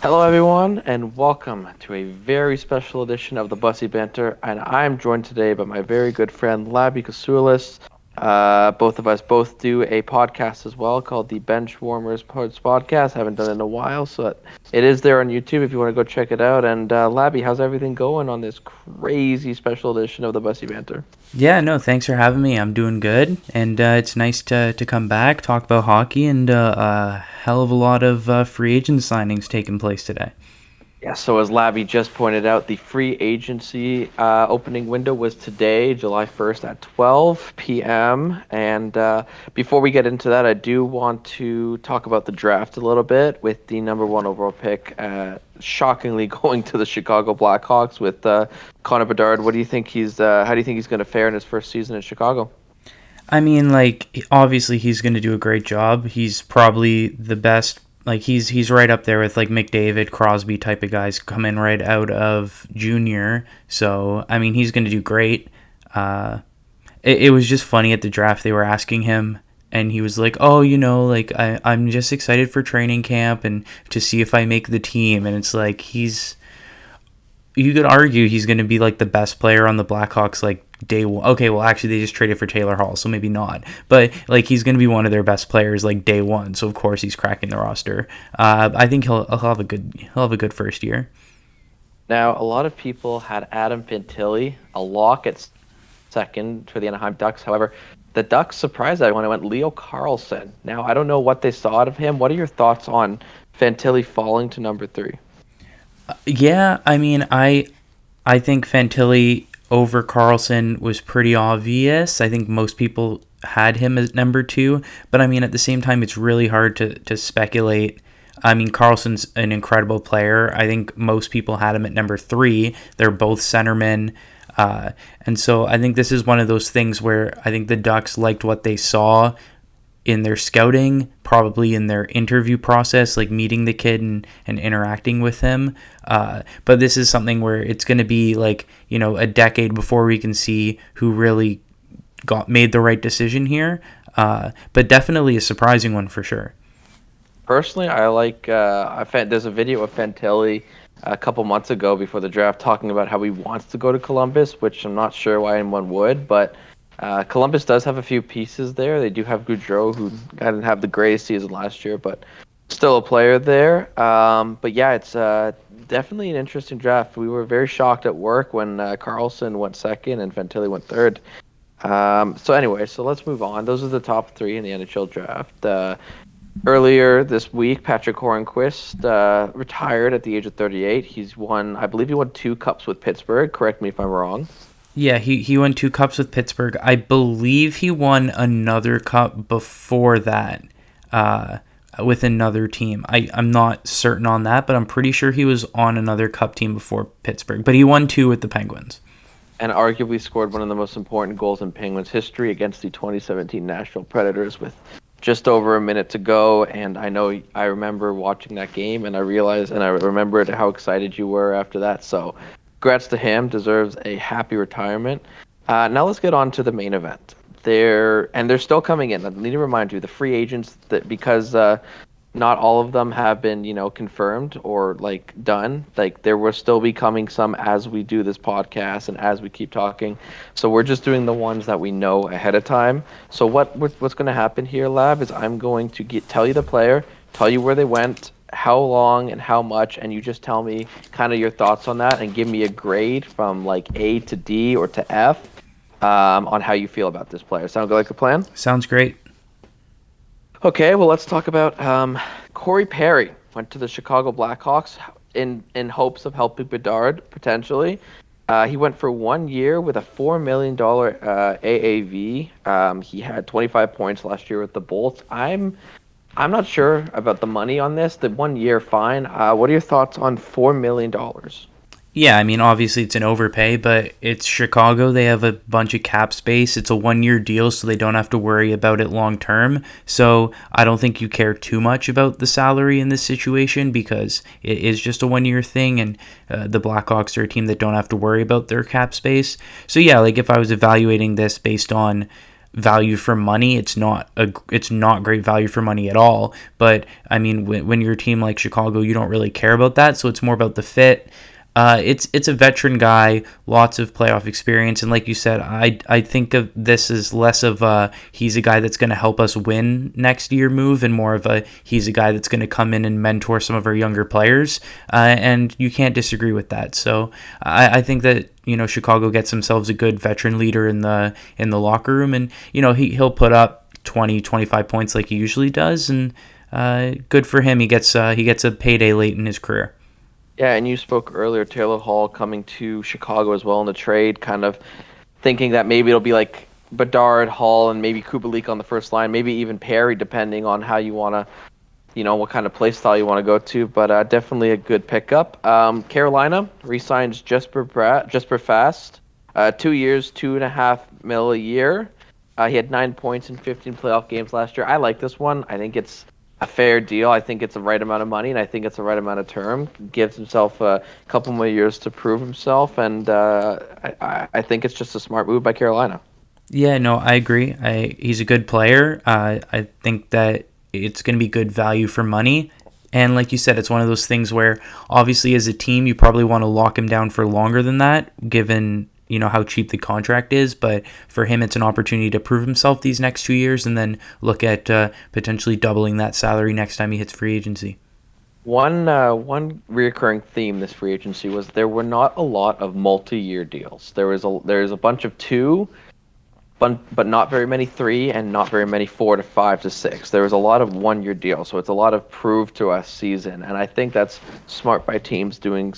Hello, everyone, and welcome to a very special edition of the Bussy Banter. And I'm joined today by my very good friend Labi Koussoulis. Both of us both do a podcast as well called the Bench Warmers Podcast. Haven't done it in a while, so it is there on YouTube if you want to go check it out. And Labi, how's everything going on this crazy special edition of the Bussy Banter? Yeah, no, thanks for having me. I'm doing good, and it's nice to come back, talk about hockey, and a hell of a lot of free agent signings taking place today. Yeah, so as Labby just pointed out, the free agency opening window was today, July 1st at 12 p.m. And before we get into that, I do want to talk about the draft a little bit with the number one overall pick shockingly going to the Chicago Blackhawks with Connor Bedard. What do you think how do you think he's going to fare in his first season in Chicago? I mean, like, obviously he's going to do a great job. He's probably the best. Like, he's right up there with like McDavid, Crosby type of guys coming right out of junior. So I mean, he's going to do great. It was just funny at the draft. They were asking him, and he was like, "Oh, like I'm just excited for training camp and to see if I make the team." And it's like you could argue he's going to be like the best player on the Blackhawks like day one. Okay, well actually they just traded for Taylor Hall, so maybe not. But like he's going to be one of their best players like day one. So of course he's cracking the roster. I think he'll have a good first year. Now, a lot of people had Adam Fantilli, a lock at second for the Anaheim Ducks. However, the Ducks surprised everyone. I went Leo Carlson. Now, I don't know what they saw out of him. What are your thoughts on Fantilli falling to number three? Yeah, I mean I think Fantilli over Carlson was pretty obvious. I think most people had him as number two, but I mean at the same time it's really hard to speculate. I mean Carlson's an incredible player. I think most people had him at number three. They're both centermen. And so I think this is one of those things where I think the Ducks liked what they saw in their scouting, probably in their interview process, like meeting the kid and interacting with him. But this is something where it's going to be like, a decade before we can see who really made the right decision here. But definitely a surprising one for sure. Personally, I like. There's a video of Fantilli a couple months ago before the draft talking about how he wants to go to Columbus, which I'm not sure why anyone would, but Columbus does have a few pieces there. They do have Goudreau, who didn't have the greatest season last year, but still a player there. But yeah, it's definitely an interesting draft. We were very shocked at work when Carlson went second and Fantilli went third. So anyway, so let's move on. Those are the top three in the NHL draft. Earlier this week, Patrick Hornquist retired at the age of 38. I believe he won two cups with Pittsburgh. Correct me if I'm wrong. Yeah, he won two cups with Pittsburgh. I believe he won another cup before that with another team. I'm not certain on that, but I'm pretty sure he was on another cup team before Pittsburgh. But he won two with the Penguins. And arguably scored one of the most important goals in Penguins history against the 2017 Nashville Predators with just over a minute to go. And I remember watching that game, and I remembered how excited you were after that. So, congrats to him. Deserves a happy retirement. Now let's get on to the main event. They're still coming in. I need to remind you, the free agents that because not all of them have been, confirmed or like done. Like there will still be coming some as we do this podcast and as we keep talking. So we're just doing the ones that we know ahead of time. So what's going to happen here, Lab, is I'm going to tell you the player, tell you where they went, how long and how much, and you just tell me kind of your thoughts on that and give me a grade from like A to D or to F on how you feel about this player. Sound like a plan? Sounds great. Okay, well, let's talk about Corey Perry. Went to the Chicago Blackhawks in hopes of helping Bedard, potentially. He went for 1 year with a $4 million AAV. He had 25 points last year with the Bolts. I'm not sure about the money on this. The 1 year, fine. What are your thoughts on $4 million? Yeah, I mean, obviously it's an overpay, but it's Chicago. They have a bunch of cap space. It's a 1 year deal, so they don't have to worry about it long term. So I don't think you care too much about the salary in this situation because it is just a 1 year thing, and the Blackhawks are a team that don't have to worry about their cap space. So yeah, like if I was evaluating this based on value for money. It's not great value for money at all. But I mean, when you're a team like Chicago, you don't really care about that. So it's more about the fit. It's a veteran guy, lots of playoff experience, and like you said, I think of this as less of a he's a guy that's going to help us win next year move, and more of a he's a guy that's going to come in and mentor some of our younger players, and you can't disagree with that. So I think that Chicago gets themselves a good veteran leader in the locker room, and he'll put up 20-25 points like he usually does, and good for him. He gets a payday late in his career. Yeah, and you spoke earlier, Taylor Hall coming to Chicago as well in the trade, kind of thinking that maybe it'll be like Bedard, Hall, and maybe Kubalik on the first line, maybe even Perry, depending on how you want to, what kind of play style you want to go to. But definitely a good pickup. Carolina re-signs Jesper Fast, 2 years, 2.5 mil a year. He had 9 points in 15 playoff games last year. I like this one. I think it's a fair deal. I think it's the right amount of money, and I think it's the right amount of term. Gives himself a couple more years to prove himself, and I think it's just a smart move by Carolina. Yeah, no, I agree. He's a good player. I think that it's going to be good value for money. And like you said, it's one of those things where obviously as a team, you probably want to lock him down for longer than that, given how cheap the contract is. But for him, it's an opportunity to prove himself these next 2 years, and then look at potentially doubling that salary next time he hits free agency. One reoccurring theme this free agency was there were not a lot of multi-year deals. There's a bunch of two, but not very many three, and not very many 4 to 5 to 6. There was a lot of 1 year deals, so it's a lot of prove to us season, and I think that's smart by teams doing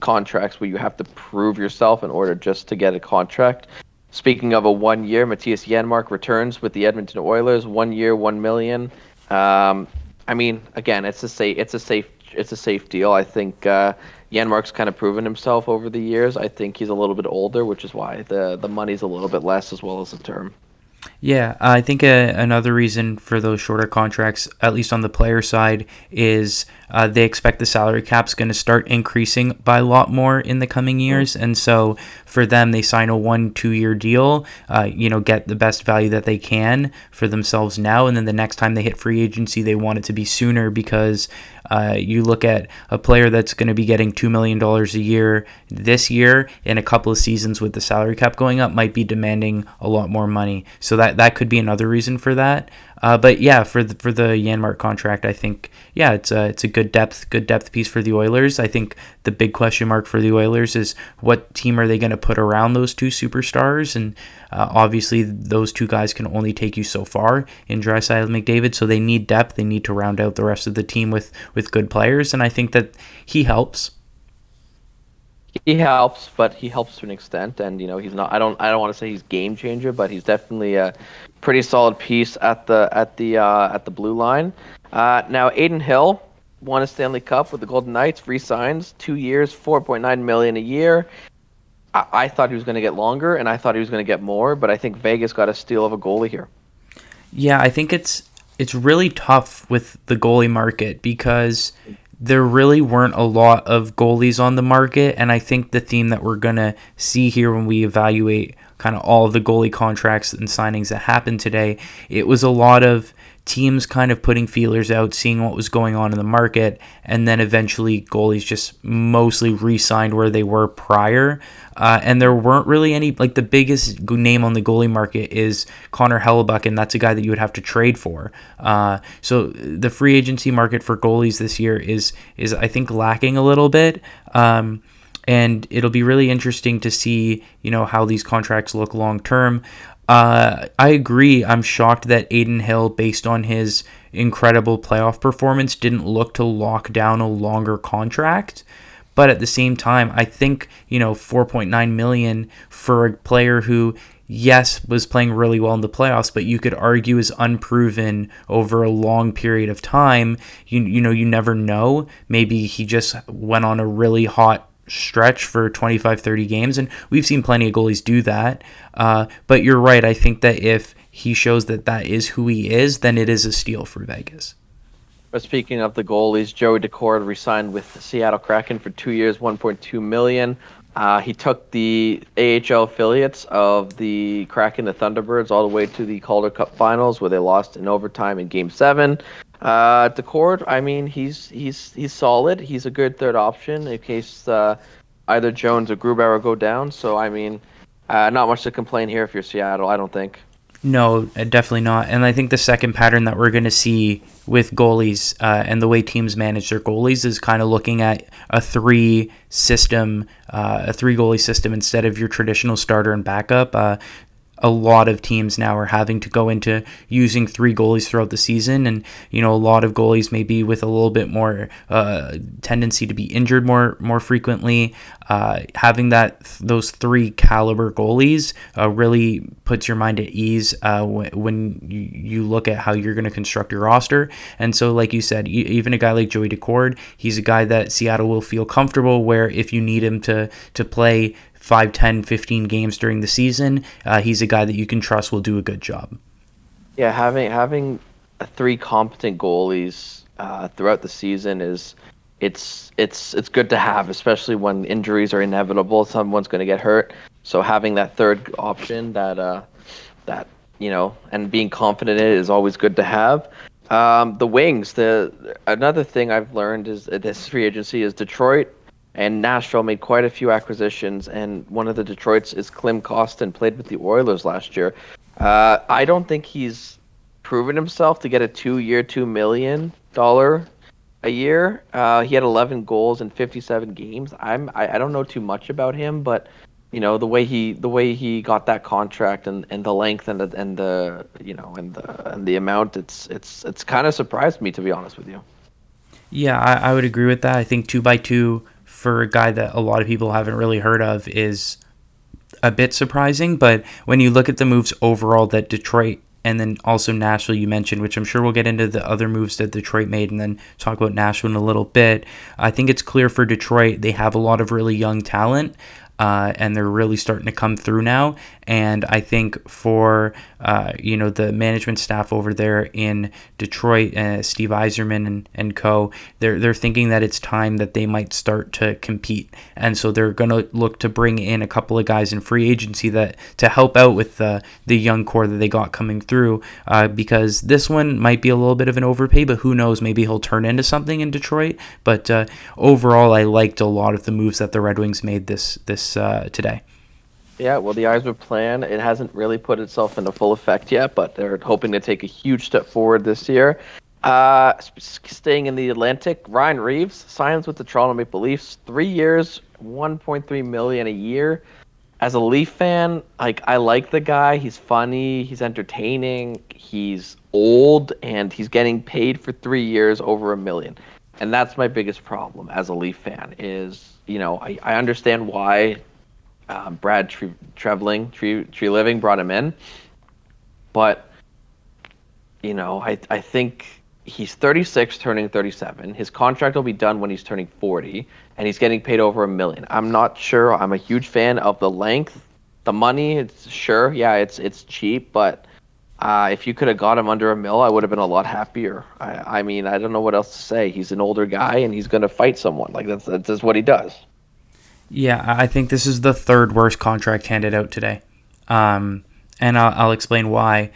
contracts where you have to prove yourself in order just to get a contract. Speaking of a 1 year, Matthias Janmark returns with the Edmonton Oilers. 1 year, 1 million. I mean, again, it's a safe deal. I think Janmark's kind of proven himself over the years. I think he's a little bit older, which is why the money's a little bit less as well as the term. Yeah, I think another reason for those shorter contracts, at least on the player side, is they expect the salary cap's going to start increasing by a lot more in the coming years. And so for them, they sign a 1-2 year deal, get the best value that they can for themselves now. And then the next time they hit free agency, they want it to be sooner, because you look at a player that's going to be getting $2 million a year this year, in a couple of seasons with the salary cap going up, might be demanding a lot more money. So that could be another reason for that. But yeah, for the Janmark contract, I think it's a good depth piece for the Oilers. I think the big question mark for the Oilers is what team are they going to put around those two superstars, and obviously those two guys can only take you so far in Draisaitl and McDavid, so they need depth. They need to round out the rest of the team with good players, and I think that he helps. He helps, but he helps to an extent, and he's not. I don't want to say he's game changer, but he's definitely a pretty solid piece at the blue line. Now Aiden Hill won a Stanley Cup with the Golden Knights. Re-signs 2 years, 4.9 million a year. I thought he was going to get longer, and I thought he was going to get more, but I think Vegas got a steal of a goalie here. Yeah, I think it's really tough with the goalie market, because there really weren't a lot of goalies on the market, and I think the theme that we're going to see here when we evaluate kind of all of the goalie contracts and signings that happened today, it was a lot of teams kind of putting feelers out, seeing what was going on in the market, and then eventually goalies just mostly re-signed where they were prior. And there weren't really any, like the biggest name on the goalie market is Connor Hellebuck, and that's a guy that you would have to trade for. So the free agency market for goalies this year is I think lacking a little bit. And it'll be really interesting to see, how these contracts look long term. I agree. I'm shocked that Aiden Hill, based on his incredible playoff performance, didn't look to lock down a longer contract. But at the same time, I think, 4.9 million for a player who, yes, was playing really well in the playoffs, but you could argue is unproven over a long period of time. You never know. Maybe he just went on a really hot stretch for 25-30 games, and we've seen plenty of goalies do that. But you're right. I think that if he shows that is who he is, then it is a steal for Vegas. But speaking of the goalies, Joey Daccord re-signed with Seattle Kraken for 2 years, 1.2 million. He took the AHL affiliates of the Kraken, the Thunderbirds, all the way to the Calder Cup Finals, where they lost in overtime in Game 7. Decord, I mean, he's solid. He's a good third option in case either Jones or Grubauer go down. So I mean, not much to complain here if you're Seattle. I don't think. No, definitely not. And I think the second pattern that we're going to see with goalies and the way teams manage their goalies is kind of looking at a three system, a three goalie system instead of your traditional starter and backup. A lot of teams now are having to go into using three goalies throughout the season, and a lot of goalies maybe with a little bit more tendency to be injured more frequently. Having those three caliber goalies really puts your mind at ease when you look at how you're going to construct your roster. And so, like you said, even a guy like Joey Decord, he's a guy that Seattle will feel comfortable where if you need him to play 5, 10, 15 games during the season, he's a guy that you can trust will do a good job. Yeah, having three competent goalies throughout the season it's good to have, especially when injuries are inevitable. Someone's going to get hurt, so having that third option that and being confident in it is always good to have. The wings, another thing I've learned is this free agency is Detroit and Nashville made quite a few acquisitions, and one of the Detroit's is Klim Kostin, played with the Oilers last year. I don't think he's proven himself to get a 2-year, $2 million a year. He had 11 goals in 57 games. I don't know too much about him, but the way he got that contract and the length and the amount, it's kind of surprised me, to be honest with you. Yeah, I would agree with that. I think 2x2 for a guy that a lot of people haven't really heard of is a bit surprising. But when you look at the moves overall that Detroit and then also Nashville you mentioned, which I'm sure we'll get into the other moves that Detroit made and then talk about Nashville in a little bit, I think it's clear for Detroit they have a lot of really young talent. And they're really starting to come through now. And I think for the management staff over there in Detroit, Steve Yzerman and co, they're thinking that it's time that they might start to compete. And so they're going to look to bring in a couple of guys in free agency that to help out with the young core that they got coming through. Because this one might be a little bit of an overpay, but who knows? Maybe he'll turn into something in Detroit. But overall, I liked a lot of the moves that the Red Wings made this today. Yeah, well, the Eisner plan, it hasn't really put itself into full effect yet, but they're hoping to take a huge step forward this year. Staying in the Atlantic, Ryan Reeves signs with the Toronto Maple Leafs, 3 years, $1.3 million a year. As a Leaf fan, I like the guy. He's funny, he's entertaining, he's old, and he's getting paid for 3 years over $1 million. And that's my biggest problem as a Leaf fan is, I understand why Brad Tree Living brought him in, but I think he's 36, turning 37. His contract will be done when he's turning 40, and he's getting paid over $1 million. I'm not sure. I'm a huge fan of the length, the money. It's sure, yeah, it's cheap, but if you could have got him under $1 million, I would have been a lot happier. I mean, I don't know what else to say. He's an older guy, and he's going to fight someone. Like that's just what he does. Yeah, I think this is the third worst contract handed out today. And I'll explain why.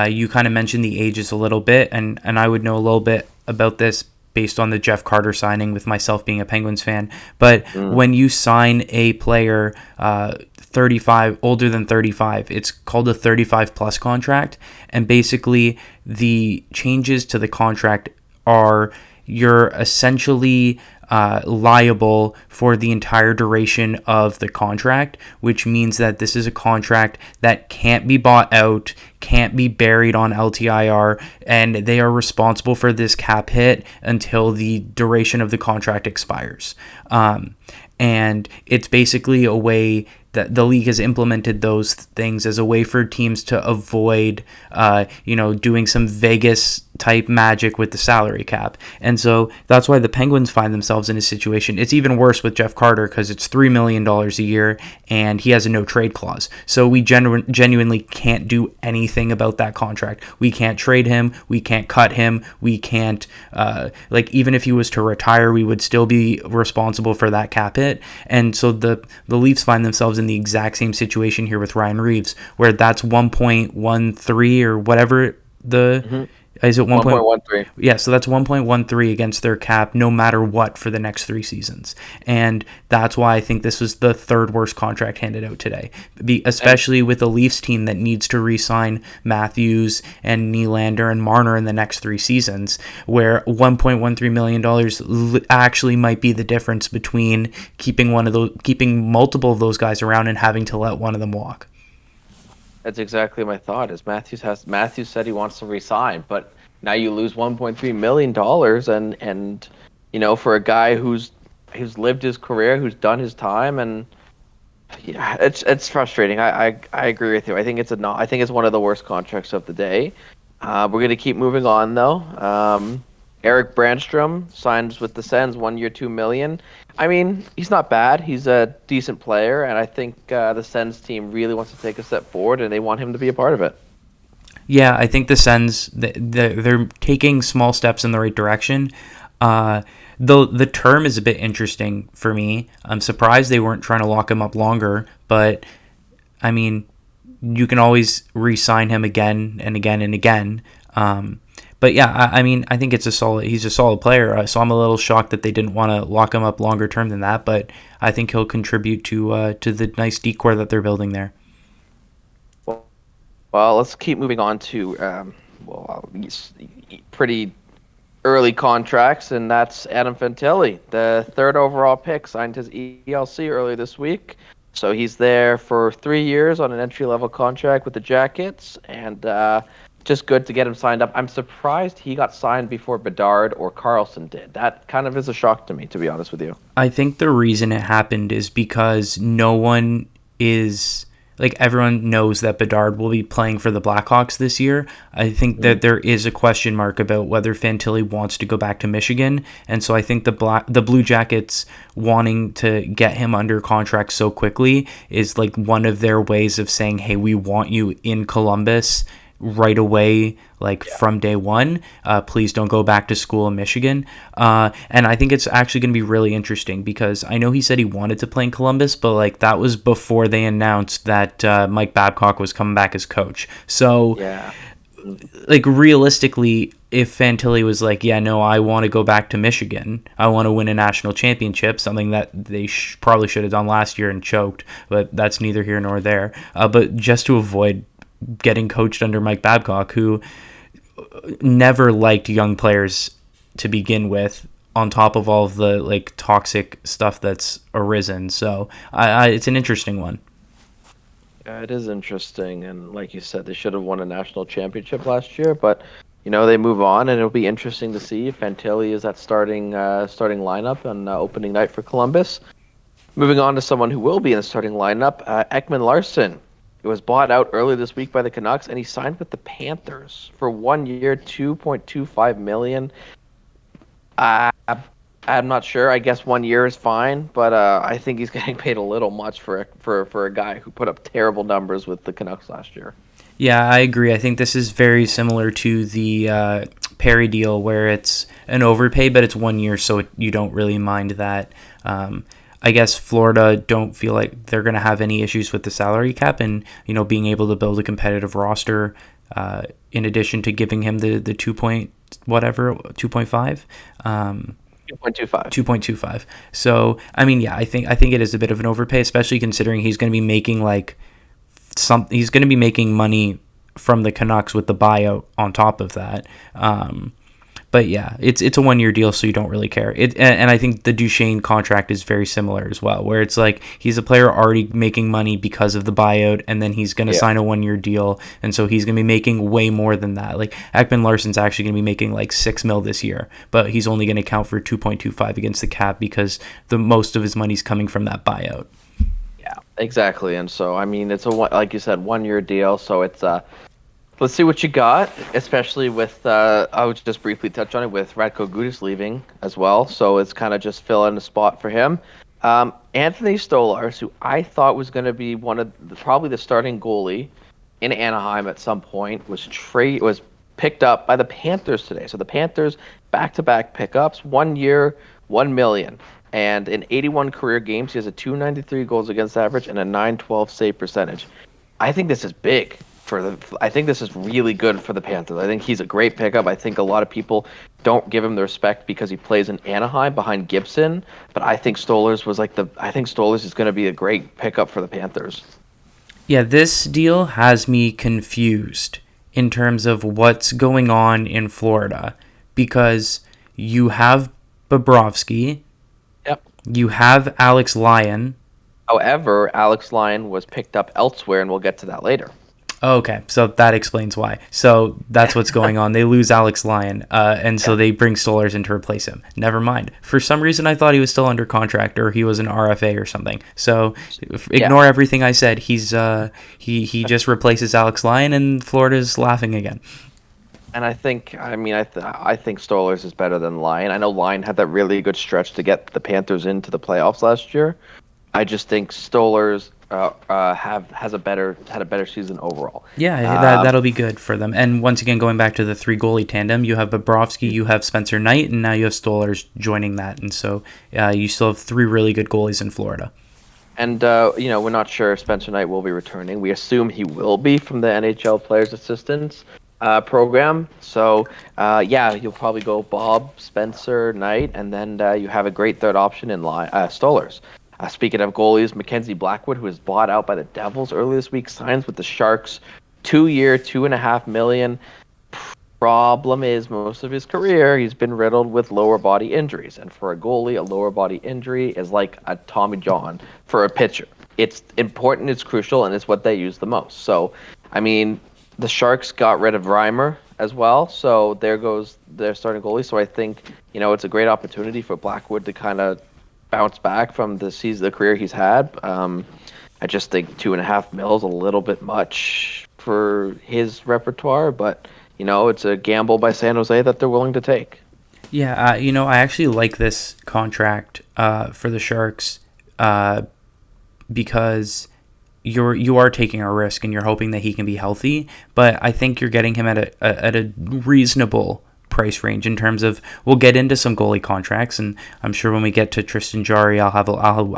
You kind of mentioned the ages a little bit, and I would know a little bit about this based on the Jeff Carter signing with myself being a Penguins fan. But when you sign a player 35, older than 35, it's called a 35 plus contract. And basically the changes to the contract are you're essentially liable for the entire duration of the contract, which means that this is a contract that can't be bought out, can't be buried on LTIR, and they are responsible for this cap hit until the duration of the contract expires. And it's basically a way that the league has implemented those things as a way for teams to avoid, doing some Vegas type magic with the salary cap. And so that's why the Penguins find themselves in a situation. It's even worse with Jeff Carter because it's $3 million a year and he has a no trade clause. So we genuinely can't do anything about that contract. We can't trade him. We can't cut him. We can't, even if he was to retire, we would still be responsible for that cap hit. And so the Leafs find themselves in the exact same situation here with Ryan Reeves, where that's 1.13 or whatever is it 1.13? Yeah, so that's 1.13 against their cap no matter what for the next 3 seasons. And that's why I think this was the third worst contract handed out today, especially with a Leafs team that needs to re-sign Matthews and Nylander and Marner in the next 3 seasons, where $1.13 million actually might be the difference between keeping multiple of those guys around and having to let one of them walk. That's exactly my thought. Matthews said he wants to resign, but now you lose $1.3 million, and for a guy who's lived his career, who's done his time, and yeah, it's frustrating. I agree with you. I think it's one of the worst contracts of the day. We're gonna keep moving on though. Eric Brandstrom signs with the Sens, 1 year, $2 million. I mean, he's not bad. He's a decent player, and I think the Sens team really wants to take a step forward, and they want him to be a part of it. Yeah, I think the Sens, they're taking small steps in the right direction. The term is a bit interesting for me. I'm surprised they weren't trying to lock him up longer, but I mean, you can always re-sign him again and again and again. But yeah, I mean, I think he's a solid player. So I'm a little shocked that they didn't want to lock him up longer term than that. But I think he'll contribute to the nice decor that they're building there. Well, let's keep moving on to pretty early contracts, and that's Adam Fantilli, the 3rd overall pick, signed his ELC earlier this week. So he's there for 3 years on an entry-level contract with the Jackets, and just good to get him signed up. I'm surprised he got signed before Bedard or Karlsson did. That kind of is a shock to me, to be honest with you. I think the reason it happened is because everyone knows that Bedard will be playing for the Blackhawks this year. I think that there is a question mark about whether Fantilli wants to go back to Michigan. And so I think the Blue Jackets wanting to get him under contract so quickly is like one of their ways of saying, hey, we want you in Columbus right away, from day one. Please don't go back to school in Michigan. And I think it's actually going to be really interesting because I know he said he wanted to play in Columbus, but that was before they announced that Mike Babcock was coming back as coach. So yeah. Realistically, if Fantilli was I want to go back to Michigan, I want to win a national championship, something that they probably should have done last year and choked, but that's neither here nor there. But just to avoid getting coached under Mike Babcock, who never liked young players to begin with, on top of all of the toxic stuff that's arisen. So it's an interesting one. Yeah, it is interesting, and like you said, they should have won a national championship last year, but they move on, and it'll be interesting to see if Fantilli is that starting lineup on opening night for Columbus. Moving on to someone who will be in the starting lineup, Ekman Larsson. It was bought out earlier this week by the Canucks, and he signed with the Panthers for 1 year, $2.25 million. I'm not sure. I guess 1 year is fine, but I think he's getting paid a little much for a guy who put up terrible numbers with the Canucks last year. Yeah, I agree. I think this is very similar to the Perry deal, where it's an overpay, but it's 1 year, so you don't really mind that. I guess Florida don't feel like they're going to have any issues with the salary cap and, being able to build a competitive roster in addition to giving him the 2.5? 2.25. So, I mean, yeah, I think it is a bit of an overpay, especially considering he's going to be making he's going to be making money from the Canucks with the buyout on top of that. But yeah, it's a 1 year deal, so you don't really care. And I think the Duchesne contract is very similar as well, where it's he's a player already making money because of the buyout, and then he's going to sign a 1 year deal, and so he's going to be making way more than that. Ekman Larsson's actually going to be making $6 million this year, but he's only going to count for 2.25 against the cap because the most of his money's coming from that buyout. Yeah, Exactly, and so I mean, it's like you said, 1 year deal. So it's let's see what you got, especially with I would just briefly touch on it with Radko Gudas leaving as well. So it's kind of just filling a spot for him. Anthony Stolarz, who I thought was going to be probably the starting goalie in Anaheim at some point, was picked up by the Panthers today. So the Panthers back-to-back pickups, 1 year, 1 million. And in 81 career games, he has a 293 goals against average and a 912 save percentage. I think this is big I think this is really good for the Panthers. I think he's a great pickup. I think a lot of people don't give him the respect because he plays in Anaheim behind Gibson, but I think I think Stolarz is going to be a great pickup for the Panthers. Yeah, this deal has me confused in terms of what's going on in Florida because you have Bobrovsky, Yep. you have Alex Lyon. However, Alex Lyon was picked up elsewhere, and we'll get to that later. Okay, so that explains why. So that's what's going on. They lose Alex Lyon, and so they bring Stolarz in to replace him. Never mind. For some reason, I thought he was still under contract or he was an RFA or something. So ignore everything I said. He just replaces Alex Lyon, and Florida's laughing again. And I think, I think Stolarz is better than Lyon. I know Lyon had that really good stretch to get the Panthers into the playoffs last year. I just think Stolarz had a better season overall. Yeah, that'll be good for them. And once again, going back to the three goalie tandem, you have Bobrovsky, you have Spencer Knight, and now you have Stolarz joining that. And so you still have three really good goalies in Florida. And we're not sure if Spencer Knight will be returning. We assume he will be from the NHL Players Assistance program. So you'll probably go Bob, Spencer, Knight, and then you have a great third option in Stolarz. Speaking of goalies, Mackenzie Blackwood, who was bought out by the Devils earlier this week, signs with the Sharks, 2 year, $2.5 million. Problem is, most of his career, he's been riddled with lower body injuries, and for a goalie, a lower body injury is like a Tommy John for a pitcher. It's important, it's crucial, and it's what they use the most. So, I mean, the Sharks got rid of Reimer as well, so there goes their starting goalie. So I think it's a great opportunity for Blackwood to kind of bounce back from the career he's had. I just think $2.5 million is a little bit much for his repertoire, but it's a gamble by San Jose that they're willing to take. Yeah, I actually like this contract for the Sharks because you are taking a risk and you're hoping that he can be healthy, but I think you're getting him at a reasonable price range in terms of, we'll get into some goalie contracts, and I'm sure when we get to Tristan Jarry, I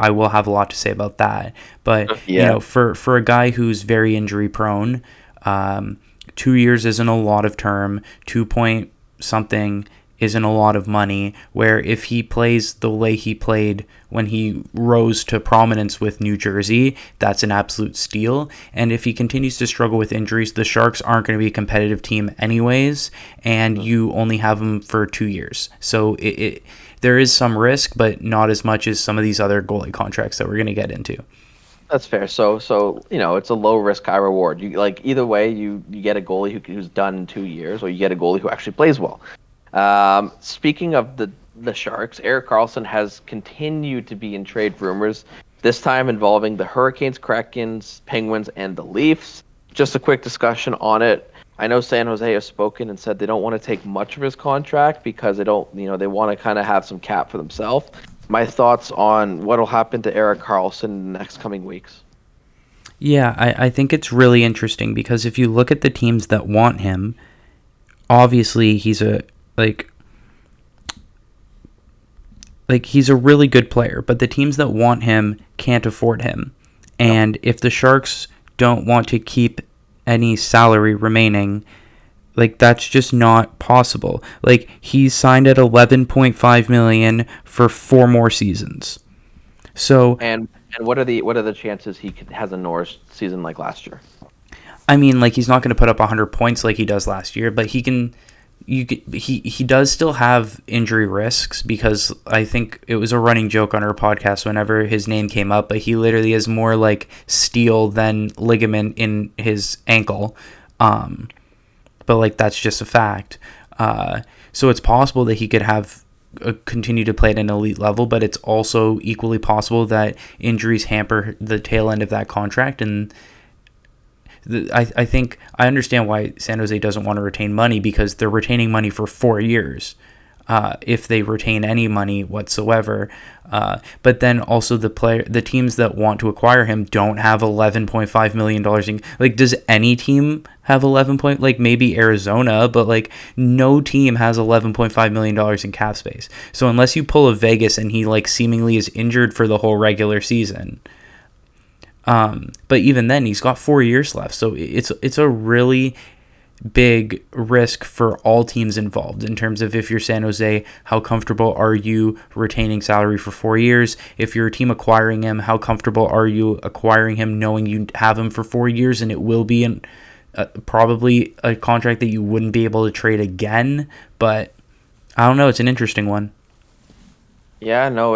will have a lot to say about that. But for a guy who's very injury prone, 2 years isn't a lot of term. 2 point something isn't a lot of money, where if he plays the way he played when he rose to prominence with New Jersey, that's an absolute steal. And if he continues to struggle with injuries, the Sharks aren't going to be a competitive team anyways, and you only have him for 2 years. So there is some risk, but not as much as some of these other goalie contracts that we're going to get into. That's fair. So it's a low risk, high reward. You either way, you get a goalie who's done in 2 years, or you get a goalie who actually plays well. Speaking of the Sharks, Erik Karlsson has continued to be in trade rumors, this time involving the Hurricanes, Krakens, Penguins, and the Leafs. Just a quick discussion on it. I know San Jose has spoken and said they don't want to take much of his contract because they want to kind of have some cap for themselves. My thoughts on what will happen to Erik Karlsson in the next coming weeks. Yeah, I think it's really interesting because if you look at the teams that want him, obviously he's a he's a really good player, but the teams that want him can't afford him. And if the Sharks don't want to keep any salary remaining, that's just not possible. He's signed at $11.5 million for 4 more seasons. So and what are the chances he has a Norris season like last year? I mean, he's not going to put up 100 points like he does last year, but he does still have injury risks, because I think it was a running joke on our podcast whenever his name came up, but he literally has more steel than ligament in his ankle. But that's just a fact. So it's possible that he could have continue to play at an elite level, but it's also equally possible that injuries hamper the tail end of that contract. And I think I understand why San Jose doesn't want to retain money, because they're retaining money for 4 years. If they retain any money whatsoever, but then also the teams that want to acquire him don't have $11.5 million in, like, does any team have 11 point, like maybe Arizona, but like no team has $11.5 million in cap space. So unless you pull a Vegas and he like seemingly is injured for the whole regular season, but even then he's got 4 years left, so it's a really big risk for all teams involved in terms of, if you're San Jose, how comfortable are you retaining salary for 4 years? If you're a team acquiring him, how comfortable are you acquiring him knowing you have him for 4 years and it will be probably a contract that you wouldn't be able to trade again? But I don't know, it's an interesting one. Yeah, no,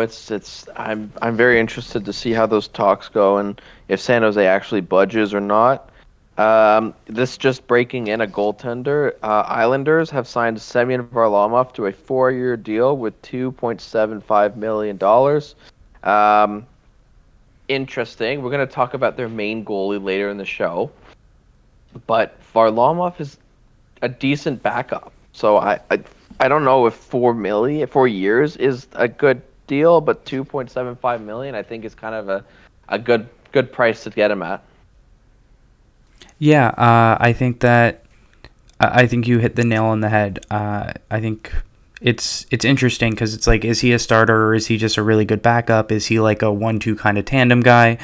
I'm very interested to see how those talks go and if San Jose actually budges or not. This just breaking in a goaltender. Islanders have signed Semyon Varlamov to a 4-year deal with $2.75 million. Interesting. We're going to talk about their main goalie later in the show, but Varlamov is a decent backup. So I don't know if 4 years is a good deal, but 2.75 million I think is kind of a good price to get him at. Yeah, I think you hit the nail on the head. I think it's interesting because it's like, is he a starter or is he just a really good backup? Is he like a 1-2 kind of tandem guy?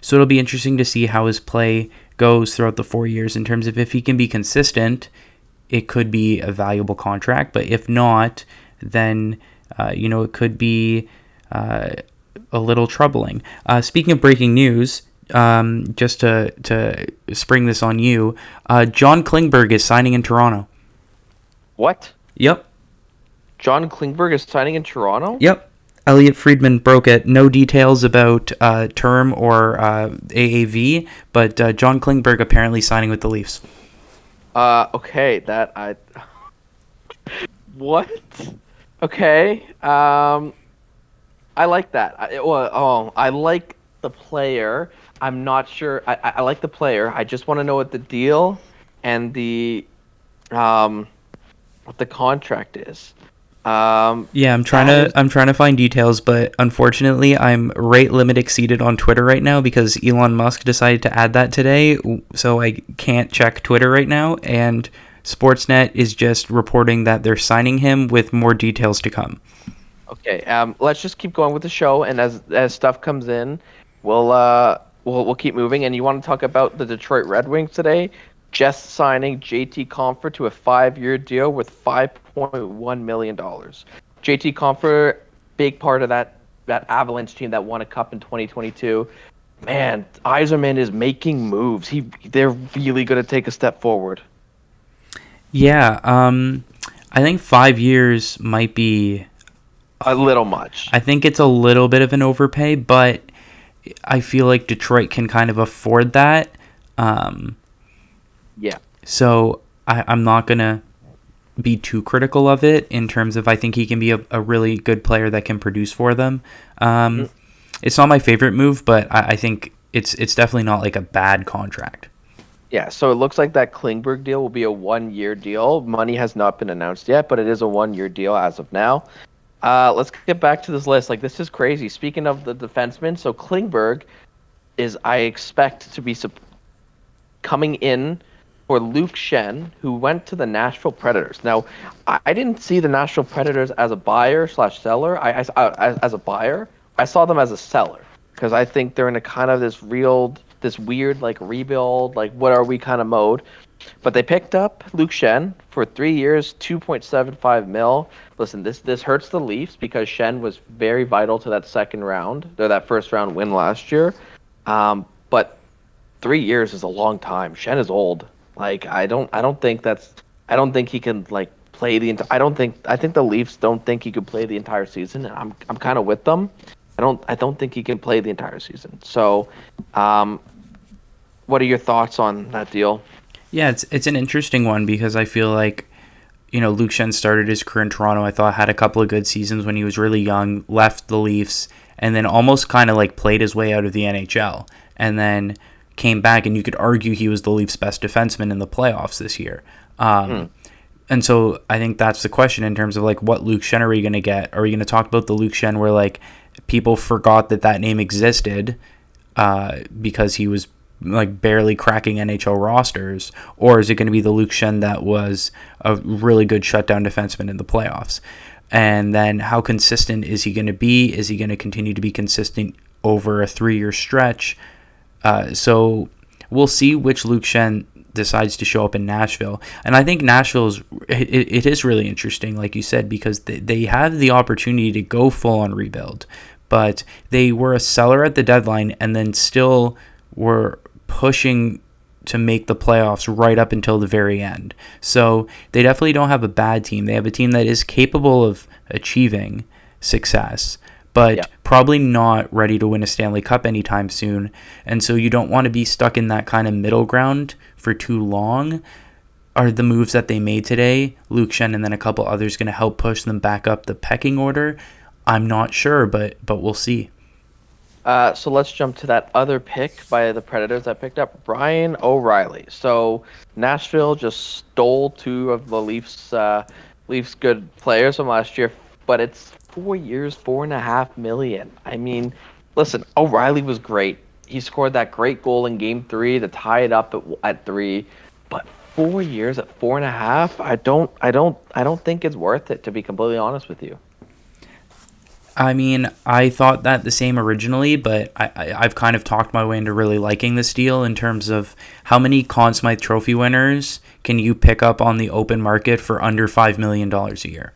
So it'll be interesting to see how his play goes throughout the 4 years in terms of, if he can be consistent, it could be a valuable contract. But if not, then it could be a little troubling. Speaking of breaking news, just to spring this on you, John Klingberg is signing in Toronto. What? Yep. John Klingberg is signing in Toronto? Yep. Elliot Friedman broke it. No details about term or AAV, but John Klingberg apparently signing with the Leafs. Okay, what? Okay. I like that. I like the player. I'm not sure. I like the player. I just want to know what the deal and what the contract is. Yeah, I'm trying to find details, but unfortunately, I'm rate limit exceeded on Twitter right now because Elon Musk decided to add that today, so I can't check Twitter right now, and Sportsnet is just reporting that they're signing him with more details to come. Okay, let's just keep going with the show, and as stuff comes in, we'll keep moving. And you want to talk about the Detroit Red Wings today? Just signing JT Compher to a 5-year deal with $5.1 million. JT Compher, big part of that Avalanche team that won a cup in 2022. Man, Yzerman is making moves. They're really going to take a step forward. Yeah, I think 5 years might be a little much. I think it's a little bit of an overpay, but I feel like Detroit can kind of afford that. Yeah. So I'm not going to be too critical of it in terms of, I think he can be a really good player that can produce for them. It's not my favorite move, but I think it's definitely not like a bad contract. Yeah, so it looks like that Klingberg deal will be a 1-year deal. Money has not been announced yet, but it is a 1-year deal as of now. Let's get back to this list. Like, this is crazy. Speaking of the defensemen, so Klingberg is, I expect, to be coming in for Luke Schenn, who went to the Nashville Predators. Now, I didn't see the Nashville Predators as a buyer/seller. As a buyer, I saw them as a seller because I think they're in a kind of this weird like rebuild, like what are we kind of mode. But they picked up Luke Schenn for 3 years, $2.75 million. Listen, this hurts the Leafs because Schenn was very vital to that second round, or that first round win last year. But 3 years is a long time. Schenn is old. Like I don't think he can like play the entire. I think the Leafs don't think he could play the entire season. And I'm kind of with them. I don't think he can play the entire season. So, what are your thoughts on that deal? Yeah, it's an interesting one because I feel like Luke Shen started his career in Toronto. I thought had a couple of good seasons when he was really young, left the Leafs, and then almost kind of like played his way out of the NHL, and then came back. And you could argue he was the Leafs' best defenseman in the playoffs this year. And so I think that's the question in terms of like what Luke Shen are we going to get? Are we going to talk about the Luke Shen where like people forgot that name existed because he was like barely cracking NHL rosters, or is it going to be the Luke Shen that was a really good shutdown defenseman in the playoffs? And then how consistent is he going to be? Is he going to continue to be consistent over a 3-year stretch? So we'll see which Luke Shen decides to show up in Nashville. And I think it is really interesting, like you said, because they have the opportunity to go full on rebuild, but they were a seller at the deadline and then still were pushing to make the playoffs right up until the very end. So they definitely don't have a bad team. They have a team that is capable of achieving success, but probably not ready to win a Stanley Cup anytime soon. And so you don't want to be stuck in that kind of middle ground for too long. Are the moves that they made today, Luke Shen and then a couple others, going to help push them back up the pecking order? I'm not sure, but we'll see. So let's jump to that other pick by the Predators. I picked up Brian O'Reilly. So Nashville just stole 2 of the Leafs good players from last year, but it's 4 years, $4.5 million. I mean, listen, O'Reilly was great. He scored that great goal in Game 3 to tie it up at 3, but 4 years at 4.5, I don't think it's worth it, to be completely honest with you. I mean, I thought that the same originally, but I've kind of talked my way into really liking this deal in terms of how many Conn Smythe Trophy winners can you pick up on the open market for under $5 million a year?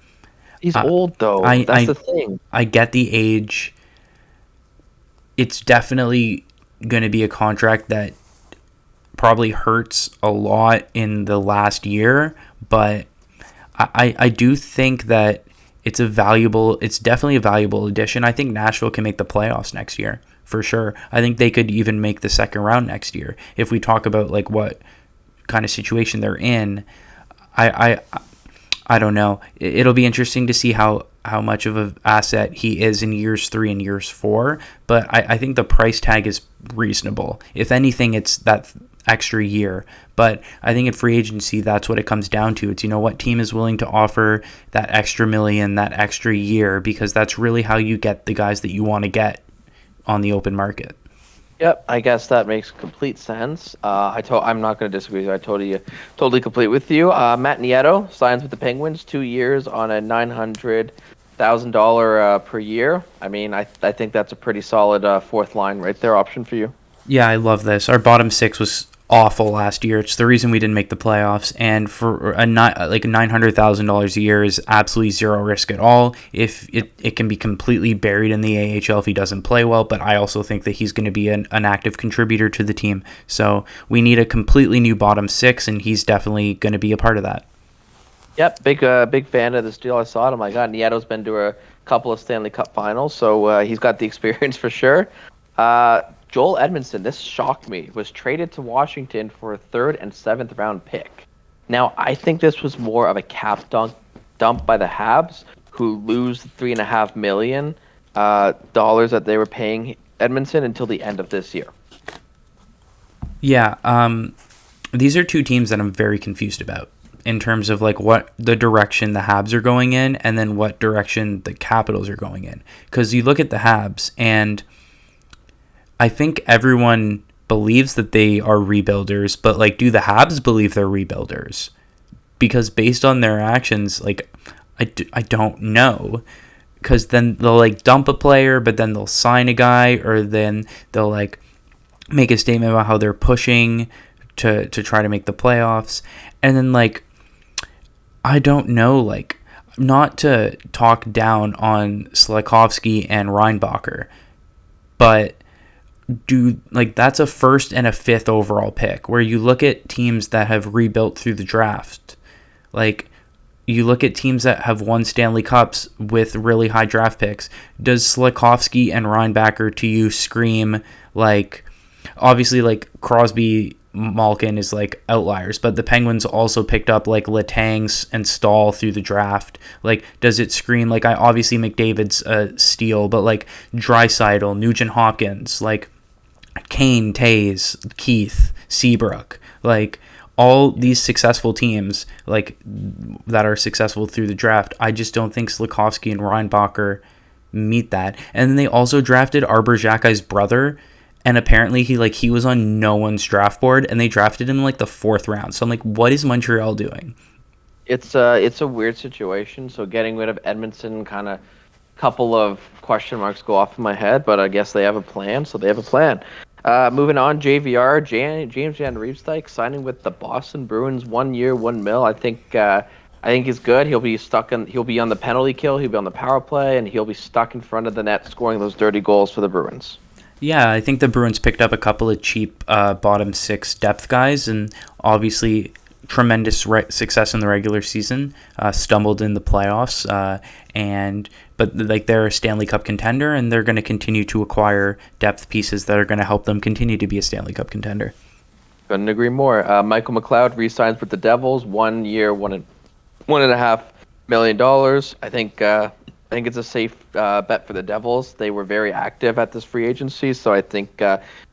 He's old, though. That's the thing. I get the age. It's definitely going to be a contract that probably hurts a lot in the last year, but I do think that it's definitely a valuable addition. I think Nashville can make the playoffs next year for sure. I think they could even make the second round next year if we talk about like what kind of situation they're in. I don't know. It'll be interesting to see how much of an asset he is in years 3 and years 4. But I think the price tag is reasonable. If anything, it's that extra year. But I think in free agency, that's what it comes down to. It's, what team is willing to offer that extra million, that extra year, because that's really how you get the guys that you want to get on the open market. Yep, I guess that makes complete sense. I'm not going to disagree with you. I totally complete with you. Matt Nieto signs with the Penguins, 2 years on a $900,000 per year. I mean, I think that's a pretty solid fourth line right there option for you. Yeah, I love this. Our bottom 6 was awful last year. It's the reason we didn't make the playoffs. And for $900,000 a year is absolutely zero risk at all. If it can be completely buried in the AHL if he doesn't play well, but I also think that he's going to be an active contributor to the team. So we need a completely new bottom 6, and he's definitely going to be a part of that. Yep, big fan of this deal. I saw it. Oh my God, Nieto's been to a couple of Stanley Cup finals, so he's got the experience for sure. Joel Edmondson, this shocked me, was traded to Washington for a 3rd and 7th round pick. Now, I think this was more of a cap dump by the Habs, who lose $3.5 million that they were paying Edmondson until the end of this year. Yeah, these are 2 teams that I'm very confused about in terms of like what the direction the Habs are going in and then what direction the Capitals are going in. Because you look at the Habs and I think everyone believes that they are rebuilders, but like, do the Habs believe they're rebuilders? Because based on their actions, like, I don't know. Because then they'll like dump a player, but then they'll sign a guy, or then they'll like make a statement about how they're pushing to try to make the playoffs. And then like, I don't know, like, not to talk down on Slafkovsky and Reinbacher, but that's a 1st and a 5th overall pick, where you look at teams that have rebuilt through the draft. Like, you look at teams that have won Stanley Cups with really high draft picks. Does Slafkovsky and Reinbacher to you scream like, obviously like Crosby Malkin is like outliers, but the Penguins also picked up like Letang and Stahl through the draft. Like, does it scream like I obviously McDavid's a steal, but like Draisaitl, Nugent Hopkins, like Kane, Tays, Keith, Seabrook, like all these successful teams like that are successful through the draft. I just don't think Slafkovsky and Reinbacher meet that. And then they also drafted Arbor Xhekaj's brother, and apparently he was on no one's draft board, and they drafted him in like the 4th round. So I'm like, what is Montreal doing? It's a weird situation. So getting rid of Edmondson, kind of couple of question marks go off in my head, but I guess they have a plan. So they have a plan. Moving on, JVR, James Van Riemsdyk signing with the Boston Bruins, 1 year, 1 mil. I think he's good. He'll be on the penalty kill. He'll be on the power play, and he'll be stuck in front of the net, scoring those dirty goals for the Bruins. Yeah, I think the Bruins picked up a couple of cheap bottom 6 depth guys, and obviously tremendous success in the regular season. Stumbled in the playoffs, but like they're a Stanley Cup contender, and they're going to continue to acquire depth pieces that are going to help them continue to be a Stanley Cup contender. Couldn't agree more. Michael McLeod re-signs with the Devils, 1 year, $1.5 million. I think it's a safe bet for the Devils. They were very active at this free agency, so I think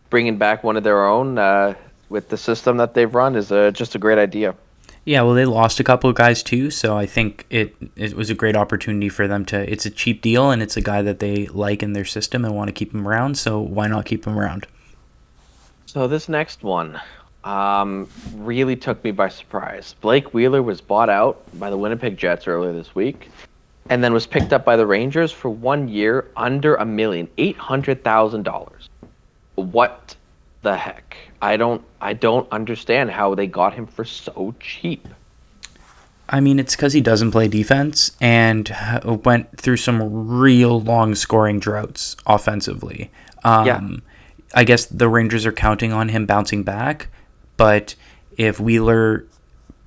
bringing back one of their own with the system that they've run is just a great idea. Yeah, well, they lost a couple of guys too, so I think it was a great opportunity for them to. It's a cheap deal, and it's a guy that they like in their system and want to keep him around. So why not keep him around? So this next one really took me by surprise. Blake Wheeler was bought out by the Winnipeg Jets earlier this week, and then was picked up by the Rangers for 1 year, under $1,800,000. What the heck? I don't understand how they got him for so cheap. I mean, it's because he doesn't play defense and went through some real long scoring droughts offensively. Yeah. I guess the Rangers are counting on him bouncing back, but if Wheeler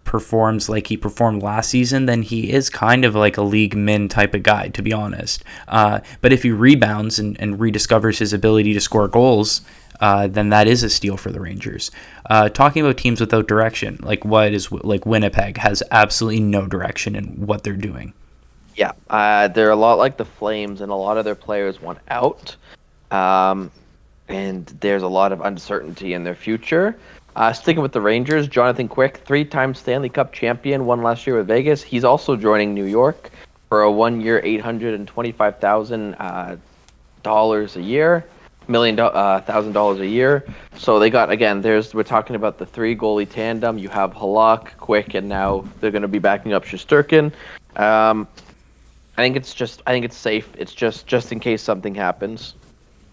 performs like he performed last season, then he is kind of like a league min type of guy, to be honest. But if he rebounds and rediscovers his ability to score goals, then that is a steal for the Rangers. Talking about teams without direction, like Winnipeg has absolutely no direction in what they're doing. Yeah, they're a lot like the Flames, and a lot of their players want out. And there's a lot of uncertainty in their future. Sticking with the Rangers, Jonathan Quick, 3-time Stanley Cup champion, won last year with Vegas. He's also joining New York for a 1 year, $825,000 a year, $1,000,000 a year. So they got, again, we're talking about the 3 goalie tandem. You have Halak, Quick, and now they're going to be backing up Shesterkin. I think it's safe. It's just in case something happens.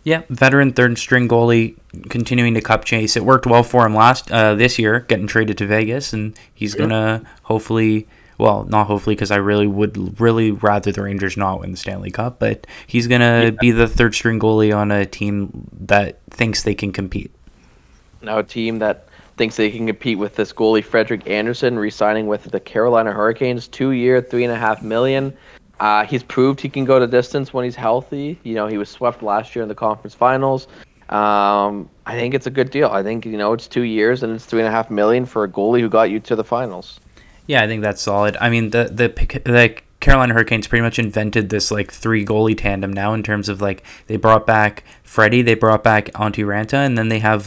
Yeah, veteran third string goalie continuing to cup chase. It worked well for him this year, getting traded to Vegas, and he's gonna hopefully, well, not hopefully, because I would really rather the Rangers not win the Stanley Cup, but he's gonna be the third string goalie on a team that thinks they can compete. Now a team that thinks they can compete with this goalie Frederik Andersen re-signing with the Carolina Hurricanes, 2 year, $3.5 million. He's proved he can go the distance when he's healthy. He was swept last year in the conference finals. I think it's a good deal. I think it's 2 years and it's $3.5 million for a goalie who got you to the finals. Yeah, I think that's solid. I mean, the Carolina Hurricanes pretty much invented this like 3 goalie tandem now, in terms of like they brought back Freddie, they brought back Antti Ranta, and then they have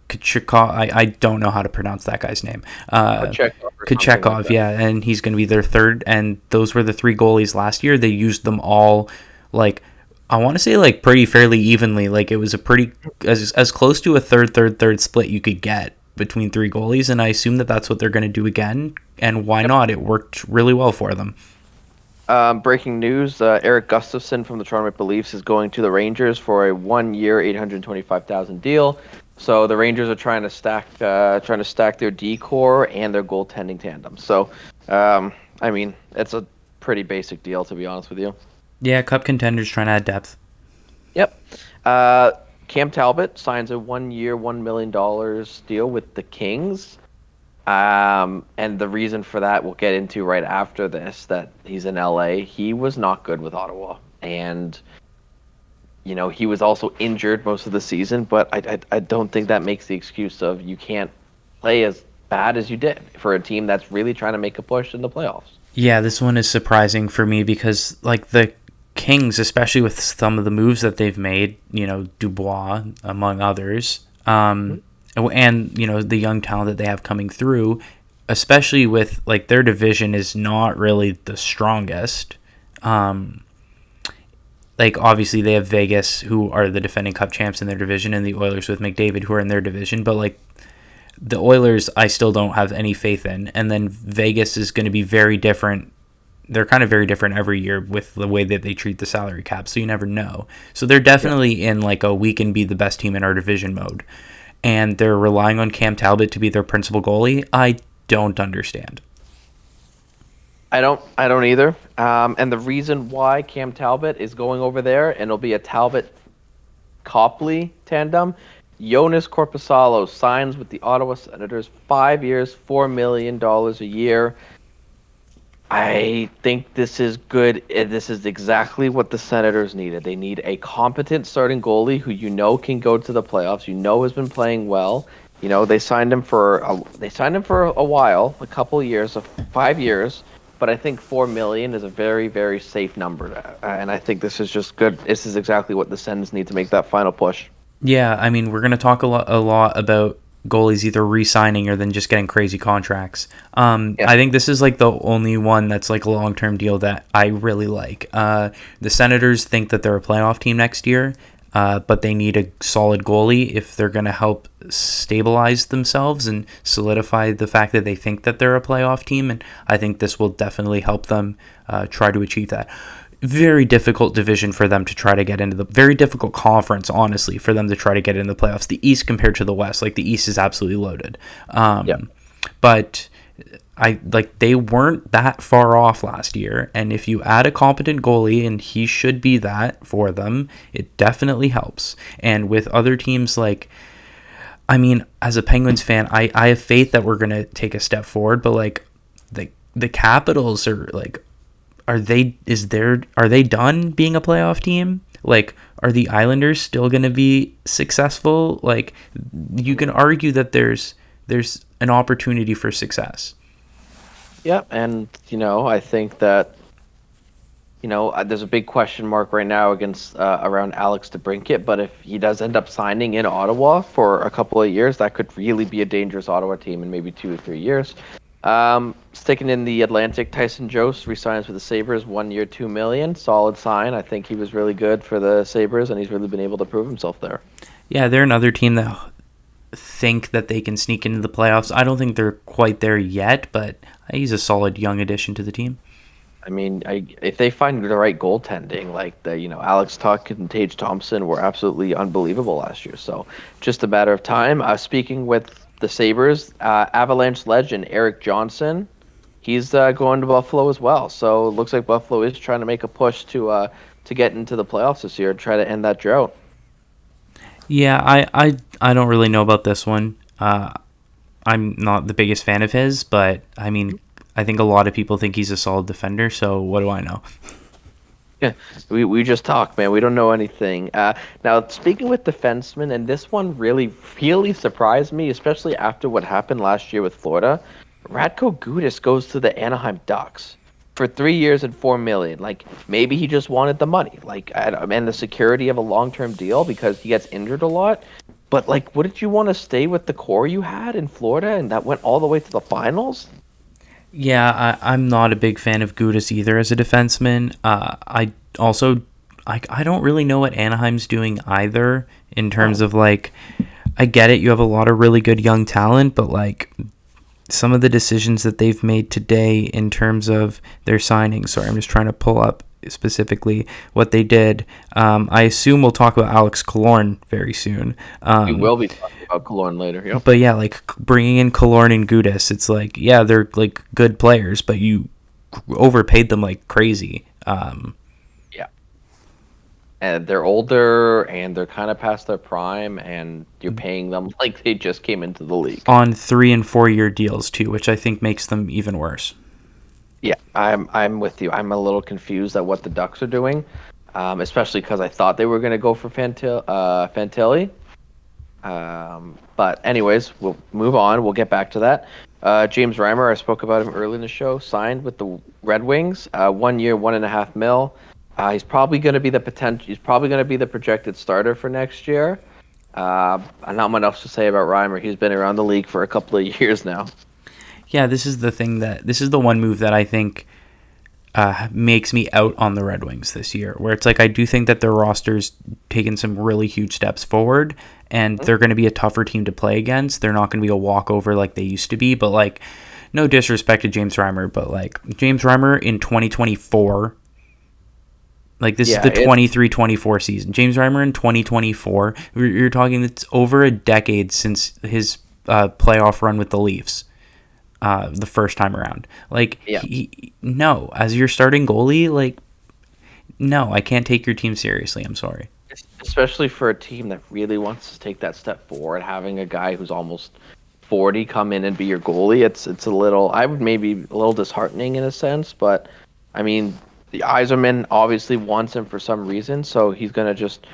Kachikov, I don't know how to pronounce that guy's name. Kachekov, like, yeah, and he's going to be their third. And those were the 3 goalies last year. They used them all, like, I want to say, like, pretty fairly evenly. Like, it was a pretty as close to a third split you could get between 3 goalies. And I assume that that's what they're going to do again. And why not? It worked really well for them. Breaking news: Eric Gustafsson from the Toronto Maple Leafs is going to the Rangers for a 1 year, $825,000 deal. So the Rangers are trying to stack their D-core and their goaltending tandem. So, I mean, it's a pretty basic deal, to be honest with you. Yeah, cup contenders trying to add depth. Yep. Cam Talbot signs a 1 year, $1 million deal with the Kings. And the reason for that we'll get into right after this, that he's in LA. He was not good with Ottawa. And he was also injured most of the season, but I don't think that makes the excuse of you can't play as bad as you did for a team that's really trying to make a push in the playoffs. Yeah, this one is surprising for me because like the Kings, especially with some of the moves that they've made, Dubois among others, and the young talent that they have coming through, especially with like their division is not really the strongest. Um, like obviously they have Vegas, who are the defending Cup champs in their division, and the Oilers with McDavid, who are in their division. But like the Oilers, I still don't have any faith in, and then Vegas is going to be very different. They're kind of very different every year with the way that they treat the salary cap, so you never know. So they're definitely in like a we can be the best team in our division mode, and they're relying on Cam Talbot to be their principal goalie. I don't understand. I don't either. And the reason why Cam Talbot is going over there, and it'll be a Talbot Copley tandem. Jonas Corposalo signs with the Ottawa Senators, 5 years, $4 million a year. I think this is good. This is exactly what the Senators needed. They need a competent starting goalie who can go to the playoffs. Has been playing well. They signed him for a while, a couple of years, 5 years. But I think 4 million is a very, very safe number, and I think this is just good. This is exactly what the Sens need to make that final push. Yeah, I mean we're gonna talk a lot about goalies either re-signing or then just getting crazy contracts. Yeah. I think this is like the only one that's like a long-term deal that I really like. The Senators think that they're a playoff team next year, but they need a solid goalie if they're going to help stabilize themselves and solidify the fact that they think that they're a playoff team. And I think this will definitely help them try to achieve that. Very difficult division for them to try to get into the very difficult conference, honestly, for them to try to get into the playoffs. The East compared to the West, like the East is absolutely loaded. Yeah. But they weren't that far off last year, and if you add a competent goalie, and he should be that for them, it definitely helps. And with other teams I mean, as a Penguins fan, I have faith that we're gonna take a step forward, but like the Capitals are like, are they done being a playoff team? Like, are the Islanders still going to be successful? Like, you can argue that there's an opportunity for success. Yeah, and I think that there's a big question mark right now against around Alex DeBrincat, but if he does end up signing in Ottawa for a couple of years, that could really be a dangerous Ottawa team in maybe 2 or 3 years. Sticking in the Atlantic, Tyson Jost resigns with the Sabres, 1 year, $2 million. Solid sign. I think he was really good for the Sabres, and he's really been able to prove himself there. Yeah, they're another team that think that they can sneak into the playoffs. I don't think they're quite there yet, but he's a solid young addition to the team. I mean, if they find the right goaltending, like Alex Tuch and Tage Thompson were absolutely unbelievable last year. So just a matter of time. Speaking with the Sabres, Avalanche legend Eric Johnson, he's going to Buffalo as well. So it looks like Buffalo is trying to make a push to get into the playoffs this year, try to end that drought. Yeah, I don't really know about this one. I'm not the biggest fan of his, but I mean, I think a lot of people think he's a solid defender, so what do I know? Yeah, we just talk, man. We don't know anything. Now, speaking with defensemen, and this one really, really surprised me, especially after what happened last year with Florida. Radko Gudas goes to the Anaheim Ducks for 3 years and $4 million. Like, maybe he just wanted the money, and the security of a long-term deal because he gets injured a lot. But like, wouldn't you want to stay with the core you had in Florida, and that went all the way to the finals? Yeah, I'm not a big fan of Gudas either as a defenseman. I also, I don't really know what Anaheim's doing either in terms of like, I get it, you have a lot of really good young talent, but like some of the decisions that they've made today in terms of their signings. Sorry, I'm just trying to pull up specifically what they did. I assume we'll talk about Alex Killorn very soon. We will be talking about Killorn later. Yep. But yeah, like bringing in Killorn and Gudas, it's like, yeah, they're like good players, but you overpaid them like crazy. Yeah. And they're older, and they're kind of past their prime, and you're paying them like they just came into the league. On 3 and 4 year deals too, which I think makes them even worse. Yeah, I'm with you. I'm a little confused at what the Ducks are doing, especially because I thought they were going to go for Fantilli. But anyways, we'll move on. We'll get back to that. James Reimer, I spoke about him early in the show, signed with the Red Wings. 1 year, 1.5 mil. He's probably going to be the potential. He's probably going to be the projected starter for next year. Not much else to say about Reimer. He's been around the league for a couple of years now. Yeah, this is the one move that I think makes me out on the Red Wings this year, where it's like I do think that their roster's taken some really huge steps forward, and they're going to be a tougher team to play against. They're not going to be a walkover like they used to be, but like, no disrespect to James Reimer, but like James Reimer in 2024, like this is the 23-24 season. James Reimer in 2024, you're talking, it's over a decade since his playoff run with the Leafs. The first time around, like, Yeah. No, as your starting goalie, like, no, I can't take your team seriously. I'm sorry. Especially for a team that really wants to take that step forward, having a guy who's almost 40 come in and be your goalie, it's a little, I would maybe a little disheartening in a sense, but I mean, the Yzerman obviously wants him for some reason, so he's gonna just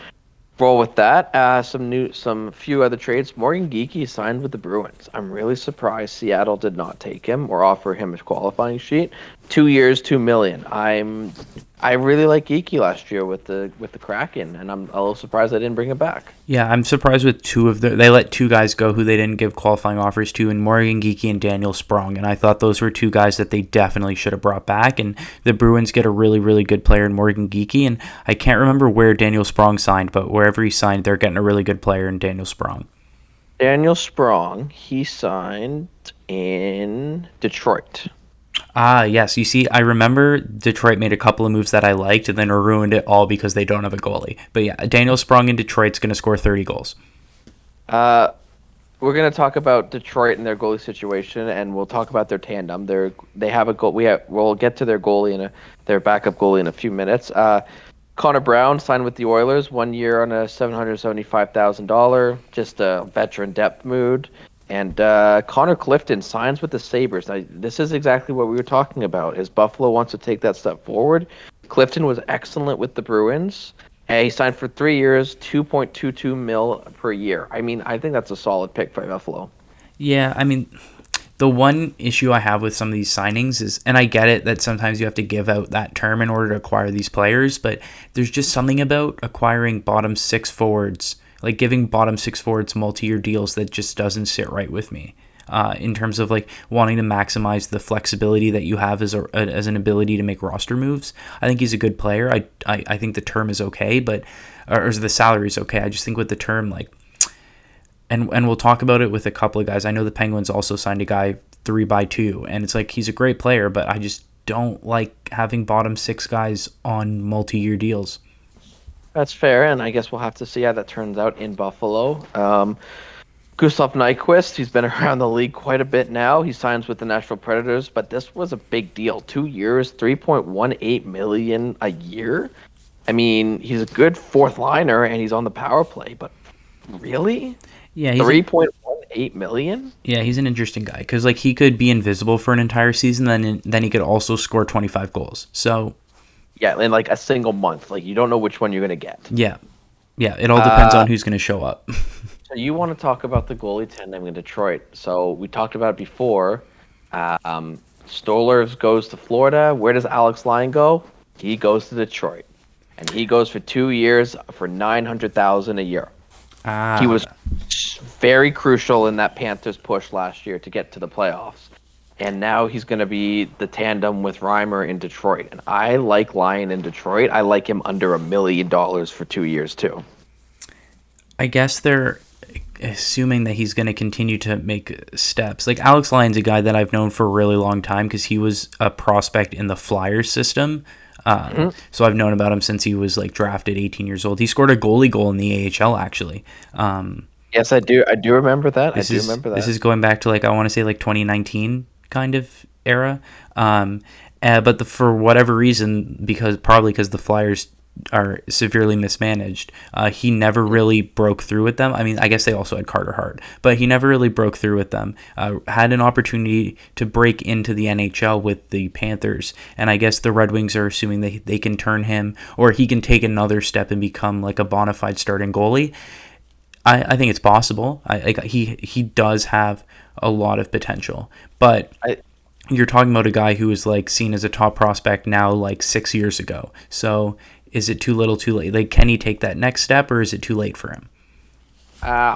roll with that. Some few other trades. Morgan Geekie signed with the Bruins. I'm really surprised Seattle did not take him or offer him a qualifying sheet. 2 years, $2 million. I really like Geekie last year with the Kraken, and I'm a little surprised I didn't bring him back. Yeah, I'm surprised with they let two guys go who they didn't give qualifying offers to, and Morgan Geekie and Daniel Sprong, and I thought those were two guys that they definitely should have brought back, and the Bruins get a really, really good player in Morgan Geekie, and I can't remember where Daniel Sprong signed, but wherever he signed, they're getting a really good player in Daniel Sprong. Daniel Sprong, he signed in Detroit. Ah, yes. You see, I remember Detroit made a couple of moves that I liked and then ruined it all because they don't have a goalie. But yeah, Daniel Sprong in Detroit's going to score 30 goals. We're going to talk about Detroit and their goalie situation, and we'll talk about their tandem. They have a goal. We'll get to their goalie their backup goalie in a few minutes. Connor Brown signed with the Oilers 1 year on a $775,000, just a veteran depth mood. And Connor Clifton signs with the Sabres. Now, this is exactly what we were talking about, is Buffalo wants to take that step forward. Clifton was excellent with the Bruins. And he signed for 3 years, $2.22 million per year. I mean, I think that's a solid pick by Buffalo. Yeah, I mean, the one issue I have with some of these signings is, and I get it that sometimes you have to give out that term in order to acquire these players, but there's just something about acquiring bottom six forwards, like giving bottom six forwards multi-year deals, that just doesn't sit right with me. In terms of like wanting to maximize the flexibility that you have as an ability to make roster moves. I think he's a good player. I think the term is okay, but or the salary is okay. I just think with the term, like, and we'll talk about it with a couple of guys. I know the Penguins also signed a guy 3x2, and it's like he's a great player, but I just don't like having bottom six guys on multi-year deals. That's fair, and I guess we'll have to see how that turns out in Buffalo. Gustav Nyquist, he's been around the league quite a bit now. He signs with the Nashville Predators, but this was a big deal. 2 years, $3.18 million a year. I mean, he's a good fourth liner, and he's on the power play, but really? Yeah, $3.18 million? Yeah, he's an interesting guy because like he could be invisible for an entire season, then he could also score 25 goals. So yeah, in like a single month, like you don't know which one you're gonna get. Yeah, it all depends on who's going to show up. So you want to talk about the goalie tandem in Detroit? So we talked about it before. Stolar goes to Florida. Where does Alex Lyon go? He goes to Detroit, and he goes for 2 years for $900,000 a year. He was very crucial in that Panthers push last year to get to the playoffs. And now he's going to be the tandem with Reimer in Detroit. And I like Lyon in Detroit. I like him under $1 million for 2 years, too. I guess they're assuming that he's going to continue to make steps. Like Alex Lyon's a guy that I've known for a really long time because he was a prospect in the Flyers system. So I've known about him since he was like drafted 18 years old. He scored a goalie goal in the AHL, actually. Yes, I do. I do remember that. This is going back to like, I want to say like 2019 kind of era. But for whatever reason, probably because the Flyers are severely mismanaged, he never really broke through with them. I mean, I guess they also had Carter Hart, but he never really broke through with them. Had an opportunity to break into the NHL with the Panthers, and I guess the Red Wings are assuming that they can turn him, or he can take another step and become like a bona fide starting goalie. I think it's possible. He does have a lot of potential, but I, you're talking about a guy who was like seen as a top prospect now like 6 years ago. So is it too little, too late? Like, can he take that next step, or is it too late for him?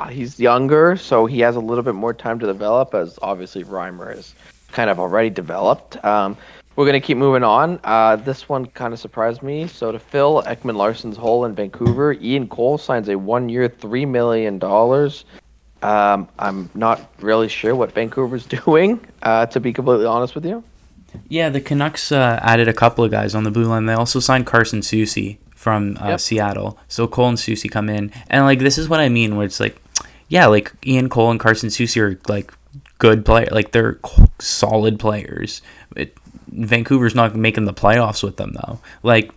he's younger, so he has a little bit more time to develop, as obviously Reimer is kind of already developed. We're going to keep moving on. This one kind of surprised me. So to fill Ekman Larsson's hole in Vancouver, Ian Cole signs a 1 year, $3 million. I'm not really sure what Vancouver's doing, to be completely honest with you. Yeah, the Canucks added a couple of guys on the blue line. They also signed Carson Soucy from Yep. Seattle. So Cole and Soucy come in, and like this is what I mean, where it's like, yeah, like Ian Cole and Carson Soucy are like good players, like they're solid players. Vancouver's not making the playoffs with them though. Like,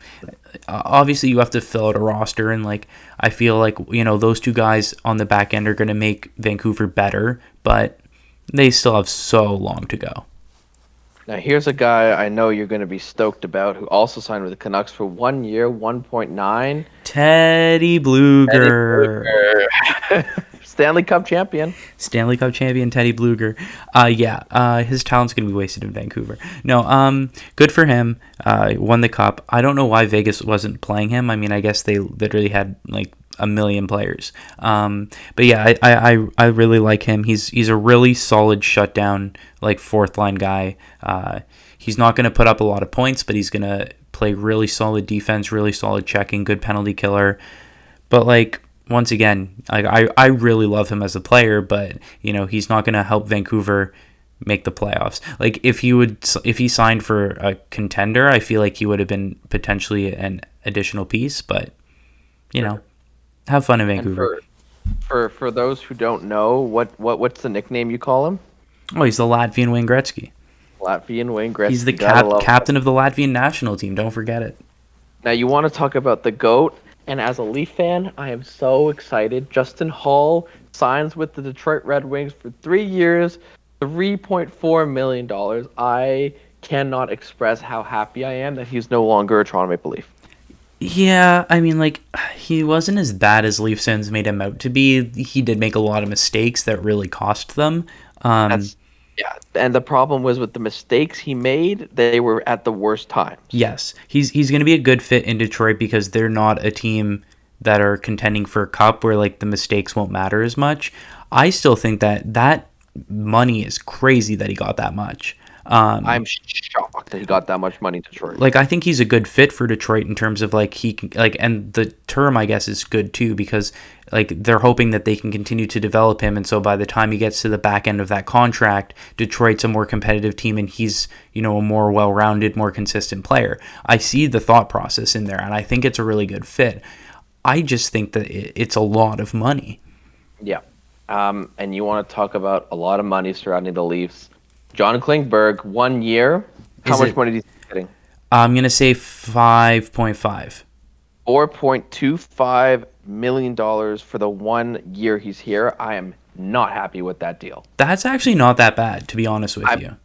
obviously you have to fill out a roster, and like I feel like those two guys on the back end are going to make Vancouver better, but they still have so long to go. Now, here's a guy I know you're going to be stoked about who also signed with the Canucks for 1 year, 1.9. Teddy Eddie Bluger. Bluger. Stanley Cup champion. Stanley Cup champion Teddy Bluger. His talent's gonna be wasted in Vancouver. No, good for him. Won the cup. I don't know why Vegas wasn't playing him. I mean, I guess they literally had like a million players. But yeah, I really like him. He's a really solid shutdown, like fourth line guy. He's not gonna put up a lot of points, but he's gonna play really solid defense, really solid checking, good penalty killer. But like, once again, I really love him as a player, but he's not going to help Vancouver make the playoffs. Like if he signed for a contender, I feel like he would have been potentially an additional piece. But have fun in Vancouver. And for those who don't know, what's the nickname you call him? Oh, he's the Latvian Wayne Gretzky. Latvian Wayne Gretzky. He's the captain of the Latvian national team. Don't forget it. Now you want to talk about the GOAT. And as a Leaf fan, I am so excited. Justin Hall signs with the Detroit Red Wings for 3 years, $3.4 million. I cannot express how happy I am that he's no longer a Toronto Maple Leaf. Yeah, I mean, like, he wasn't as bad as Leaf fans made him out to be. He did make a lot of mistakes that really cost them. Yeah, and the problem was with the mistakes he made, they were at the worst times. Yes, he's going to be a good fit in Detroit because they're not a team that are contending for a cup where like the mistakes won't matter as much. I still think that money is crazy that he got that much. I'm shocked that he got that much money in Detroit. Like, I think he's a good fit for Detroit in terms of like he can like, and the term I guess is good too because like they're hoping that they can continue to develop him, and so by the time he gets to the back end of that contract, Detroit's a more competitive team and he's a more well-rounded, more consistent player. I see the thought process in there, and I think it's a really good fit. I just think that it's a lot of money. Yeah, and you want to talk about a lot of money surrounding the Leafs. John Klingberg, 1 year. How much money do you think he's getting? I'm going to say 5.5. $4.25 million for the 1 year he's here. I am not happy with that deal. That's actually not that bad, to be honest with you.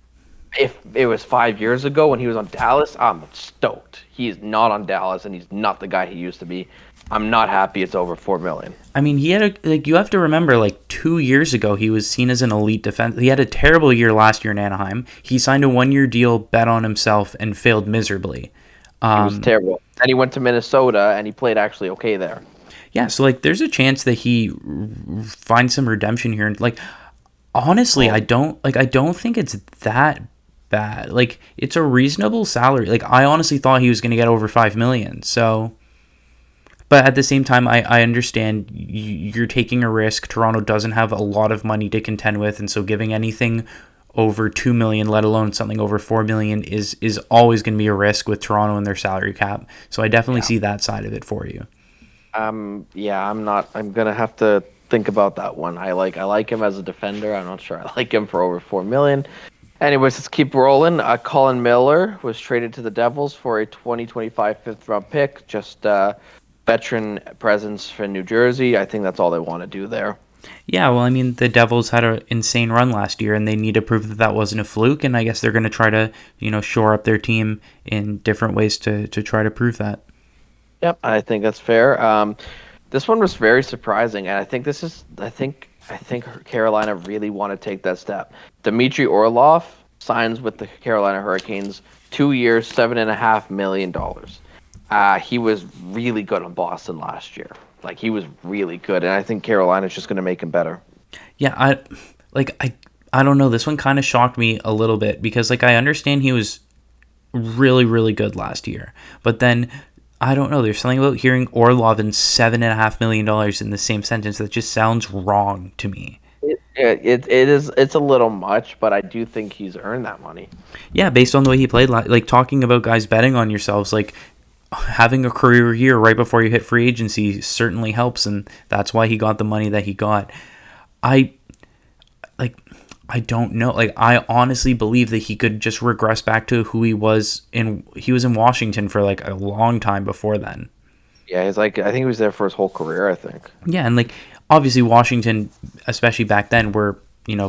If it was 5 years ago when he was on Dallas, I'm stoked. He's not on Dallas, and he's not the guy he used to be. I'm not happy it's over $4 million. I mean, he had you have to remember, like 2 years ago, he was seen as an elite defense. He had a terrible year last year in Anaheim. He signed a 1 year deal, bet on himself, and failed miserably. He was terrible. And he went to Minnesota, and he played actually okay there. Yeah, so like, there's a chance that he finds some redemption here. And like, honestly, I don't think it's that bad. Like, it's a reasonable salary. Like, I honestly thought he was going to get over $5 million. So. But at the same time, I understand you're taking a risk. Toronto doesn't have a lot of money to contend with, and so giving anything over $2 million, let alone something over $4 million, is always going to be a risk with Toronto and their salary cap. So I definitely see that side of it for you. Yeah, I'm gonna have to think about that one. I like him as a defender. I'm not sure I like him for over $4 million. Anyways, let's keep rolling. Colin Miller was traded to the Devils for a 2025 fifth-round pick. Just veteran presence for New Jersey. I think that's all they want to do there. Yeah, well, I mean, the Devils had an insane run last year, and they need to prove that that wasn't a fluke, and I guess they're going to try to, shore up their team in different ways to try to prove that. Yep, I think that's fair. This one was very surprising, and I think Carolina really want to take that step. Dmitry Orlov signs with the Carolina Hurricanes, 2 years, $7.5 million. He was really good on Boston last year. Like he was really good, and I think Carolina's just going to make him better. Yeah, like I don't know. This one kind of shocked me a little bit because like I understand he was really really good last year, but then I don't know. There's something about hearing Orlov and $7.5 million in the same sentence that just sounds wrong to me. It's a little much, but I do think he's earned that money. Yeah, based on the way he played, like talking about guys betting on yourselves, like having a career year right before you hit free agency certainly helps, and that's why he got the money that he got. I like I don't know. Like I honestly believe that he could just regress back to who he was in Washington for like a long time before then. Yeah, he's like I think he was there for his whole career. I think. Yeah, and like obviously Washington, especially back then, were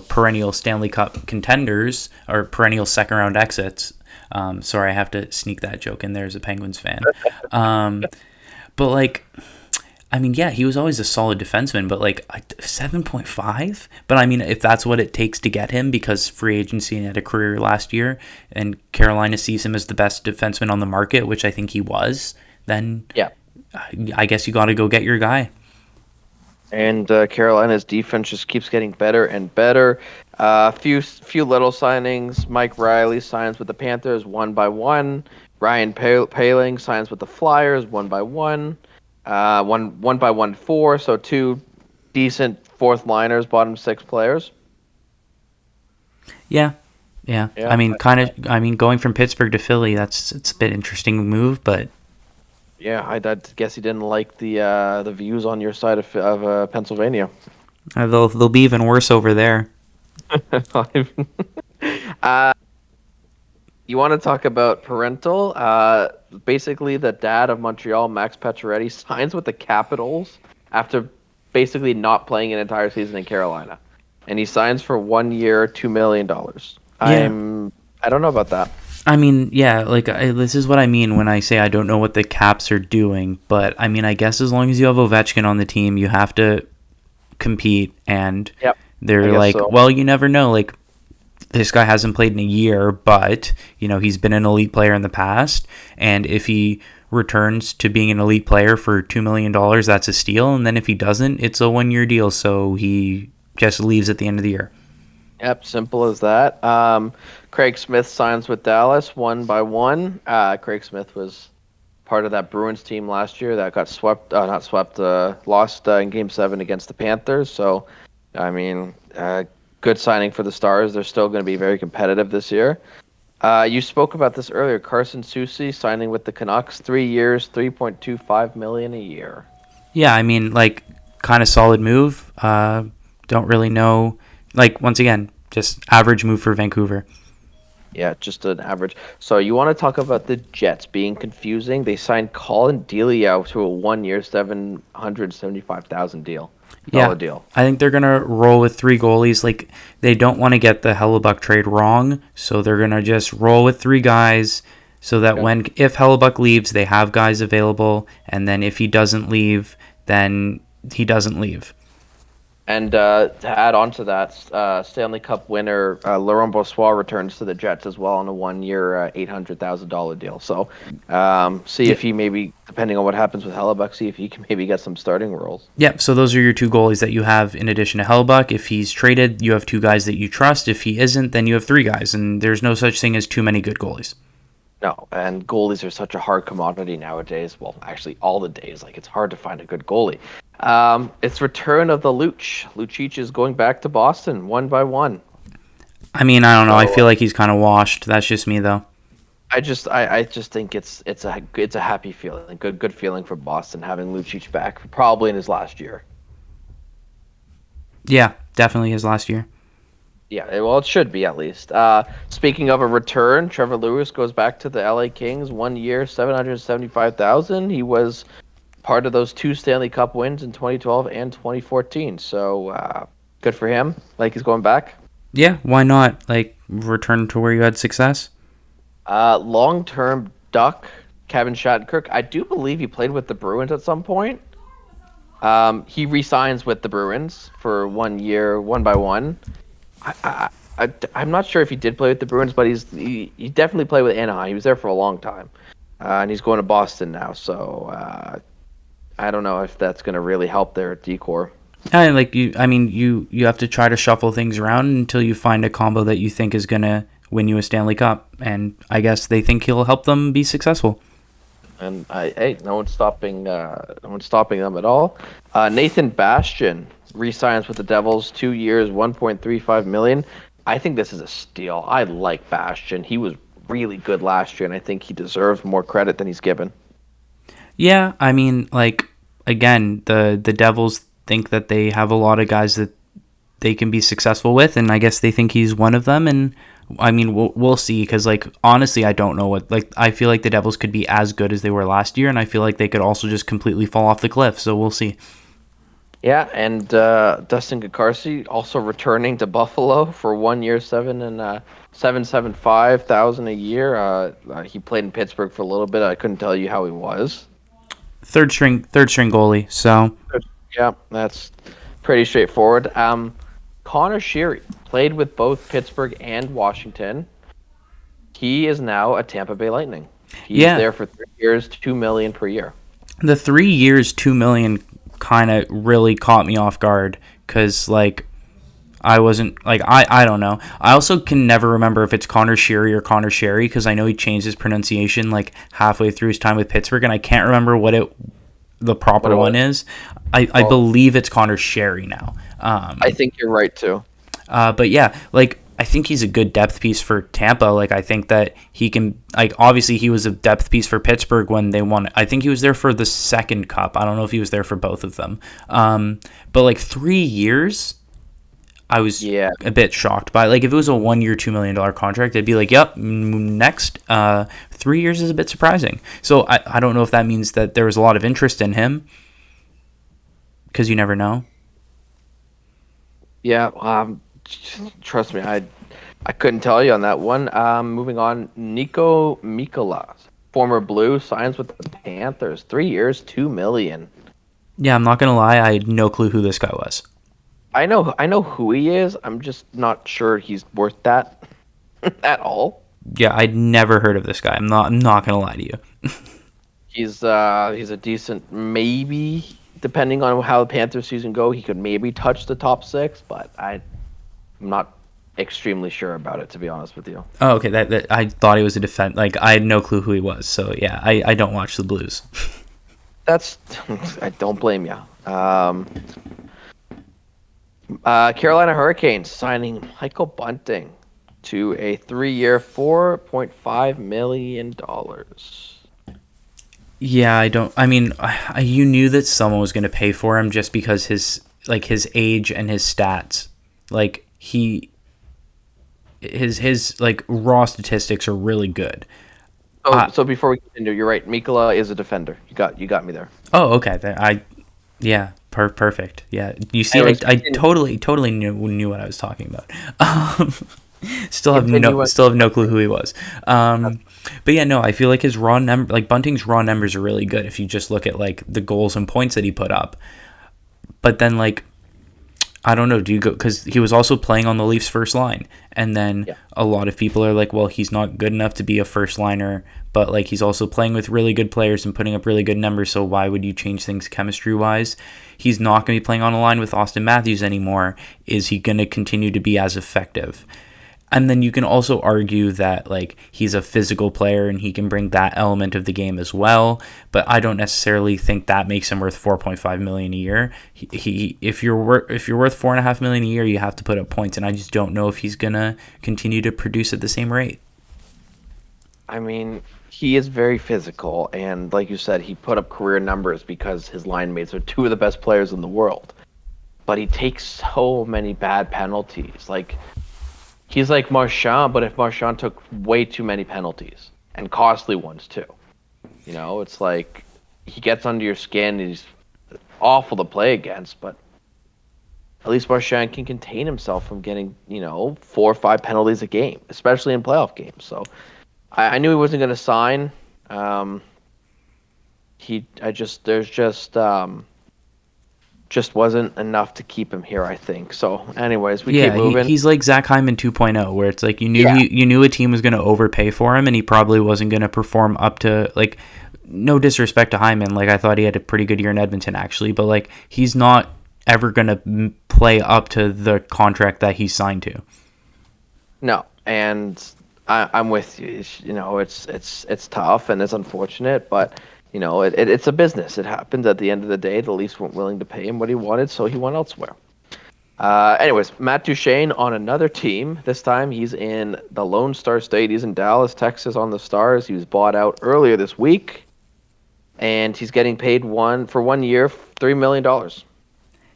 perennial Stanley Cup contenders or perennial second round exits. Sorry, I have to sneak that joke in there as a Penguins fan. But like, I mean, yeah, he was always a solid defenseman, but like 7.5. But I mean, if that's what it takes to get him, because free agency and had a career last year, and Carolina sees him as the best defenseman on the market, which I think he was, then Yeah. I guess you got to go get your guy. And Carolina's defense just keeps getting better and better. Few little signings. Mike Riley signs with the Panthers 1-1. Ryan Paling signs with the Flyers 1-1. 1-1 4. So two decent fourth liners, bottom six players. Yeah. Yeah. Yeah. I mean, going from Pittsburgh to Philly, it's a bit interesting move, but Yeah, I guess he didn't like the views on your side of Pennsylvania. they'll be even worse over there. uh, you want to talk about parental? Basically, the dad of Montreal, Max Pacioretty, signs with the Capitals after basically not playing an entire season in Carolina, and he signs for 1 year, $2 million. Yeah. I don't know about that. I mean, yeah, like this is what I mean when I say I don't know what the Caps are doing, but I mean, I guess as long as you have Ovechkin on the team, you have to compete, and Yep. they're like, so. Well, you never know, like this guy hasn't played in a year, but he's been an elite player in the past, and if he returns to being an elite player for $2 million, that's a steal, and then if he doesn't, it's a 1 year deal, so he just leaves at the end of the year. Yep, simple as that. Craig Smith signs with Dallas 1-1. Craig Smith was part of that Bruins team last year that got lost in Game 7 against the Panthers. So, I mean, good signing for the Stars. They're still going to be very competitive this year. You spoke about this earlier. Carson Soucy signing with the Canucks, 3 years, $3.25 million a year. Yeah, I mean, like, kind of solid move. Don't really know. Like, once again, just average move for Vancouver. Yeah, just an average. So you want to talk about the Jets being confusing? They signed Colin Delia to a 1 year, $775,000 deal. Yeah, deal. I think they're gonna roll with three goalies. Like they don't want to get the Hellebuck trade wrong, so they're gonna just roll with three guys. So that if Hellebuck leaves, they have guys available, and then if he doesn't leave, then he doesn't leave. And to add on to that, Stanley Cup winner Laurent Brossoit returns to the Jets as well on a 1 year, $800,000 deal. So see if he maybe, depending on what happens with Hellebuck, see if he can maybe get some starting roles. Yeah, so those are your two goalies that you have in addition to Hellebuck. If he's traded, you have two guys that you trust. If he isn't, then you have three guys, and there's no such thing as too many good goalies. No, and goalies are such a hard commodity nowadays. Well, actually, all the days. Like, it's hard to find a good goalie. It's return of the Luch. Lucic is going back to Boston 1-1. I mean, I don't know. I feel like he's kind of washed. That's just me, though. I just think it's a happy feeling, good feeling for Boston having Lucic back, probably in his last year. Yeah, definitely his last year. Yeah, well, it should be at least. Speaking of a return, Trevor Lewis goes back to the LA Kings 1 year, $775,000. He was part of those two Stanley Cup wins in 2012 and 2014. So good for him. Like he's going back. Yeah, why not? Like return to where you had success. Long-term Duck, Kevin Shattenkirk. I do believe he played with the Bruins at some point. He re-signs with the Bruins for 1 year, 1 by 1. I'm not sure if he did play with the Bruins, but he definitely played with Anaheim. He was there for a long time, and he's going to Boston now. So I don't know if that's going to really help their decor. And like you have to try to shuffle things around until you find a combo that you think is gonna win you a Stanley Cup, and I guess they think he'll help them be successful. And hey, no one's stopping them at all. Nathan Bastian re-signs with the Devils, 2 years, 1.35 million. I think this is a steal. I like Bastian. He was really good last year, and I think he deserves more credit than he's given. Yeah, I mean, like again, the Devils think that they have a lot of guys that they can be successful with, and I guess they think he's one of them. And I mean, we'll see because like honestly, I don't know what like I feel like the Devils could be as good as they were last year, and I feel like they could also just completely fall off the cliff. So we'll see. Yeah, and Dustin Gakarsi also returning to Buffalo for 1 year, 775,000 a year. He played in Pittsburgh for a little bit. I couldn't tell you how he was. Third string goalie. So Yeah, that's pretty straightforward. Connor Sheary played with both Pittsburgh and Washington. He is now a Tampa Bay Lightning. He's yeah, there for 3 years, 2 million per year. the 3 years, 2 million kind of really caught me off guard because like I wasn't like I don't know. I also can never remember if it's Connor Sheary or Connor Sherry because I know he changed his pronunciation like halfway through his time with Pittsburgh, and I can't remember what the What proper it one was. is. I Well, believe it's Connor Sherry now. I think you're right too. But yeah, like I think he's a good depth piece for Tampa. Like I think that he can like obviously he was a depth piece for Pittsburgh when they won. I think he was there for the second cup. I don't know if he was there for both of them. But like 3 years, I was Yeah, a bit shocked by like if it was a 1 year $2 million contract, I'd be like, yep, next. 3 years is a bit surprising. So I don't know if that means that there was a lot of interest in him because you never know. yeah. Trust me, I couldn't tell you on that one. Moving on, Nico Mikolas, former Blue, signs with the Panthers. 3 years, 2 million. Yeah, I'm not gonna lie, I had no clue who this guy was. I know who he is. I'm just not sure he's worth that at all. Yeah, I'd never heard of this guy. I'm not gonna lie to you. He's a decent maybe depending on how the Panthers season go. He could maybe touch the top six, but I'm not extremely sure about it to be honest with you. Oh, okay. That I thought he was a defense. Like I had no clue who he was. So yeah, I don't watch the Blues. That's I don't blame you. Carolina Hurricanes signing Michael Bunting to a 3 year, $4.5 million. Yeah, I don't. I mean, you knew that someone was going to pay for him just because his age and his stats. Like his like raw statistics are really good. So before we continue, you're right. Mikkola is a defender. You got me there. Oh, okay. Yeah, perfect. Yeah, you see, Anyways, I totally knew what I was talking about. Um, continue. still have no clue who he was. But yeah, no, I feel like his like Bunting's raw numbers are really good if you just look at like the goals and points that he put up. But then like I don't know, do you go because he was also playing on the Leafs first line, and then Yeah. a lot of people are like, well, he's not good enough to be a first liner, but like he's also playing with really good players and putting up really good numbers. So why would you change things chemistry wise? He's not going to be playing on a line with Austin Matthews anymore. Is he going to continue to be as effective? And then you can also argue that like he's a physical player and he can bring that element of the game as well, but I don't necessarily think that makes him worth 4.5 million a year. If you're worth 4.5 million a year, you have to put up points, and I just don't know if he's gonna continue to produce at the same rate. I mean, he is very physical, and like you said, he put up career numbers because his line mates are two of the best players in the world. But he takes so many bad penalties. Like he's like Marchand, but if Marchand took way too many penalties and costly ones too, it's like he gets under your skin. He's awful to play against, but at least Marchand can contain himself from getting 4 or 5 penalties a game, especially in playoff games. So I knew he wasn't going to sign. Um, he I just there's just just wasn't enough to keep him here, I think. So, anyways, we keep Yeah, moving. he's like Zach Hyman 2.0, where it's like Yeah. you knew a team was going to overpay for him, and he probably wasn't going to perform up to like. No disrespect to Hyman, like I thought he had a pretty good year in Edmonton actually, but like he's not ever going to play up to the contract that he signed to. No, and I'm with you. You know, it's tough and it's unfortunate, but you know, it's a business. It happens at the end of the day. The Leafs weren't willing to pay him what he wanted, so he went elsewhere. Anyways, Matt Duchene on another team. This time he's in the Lone Star State. He's in Dallas, Texas on the Stars. He was bought out earlier this week, and he's getting paid for 1 year, $3 million.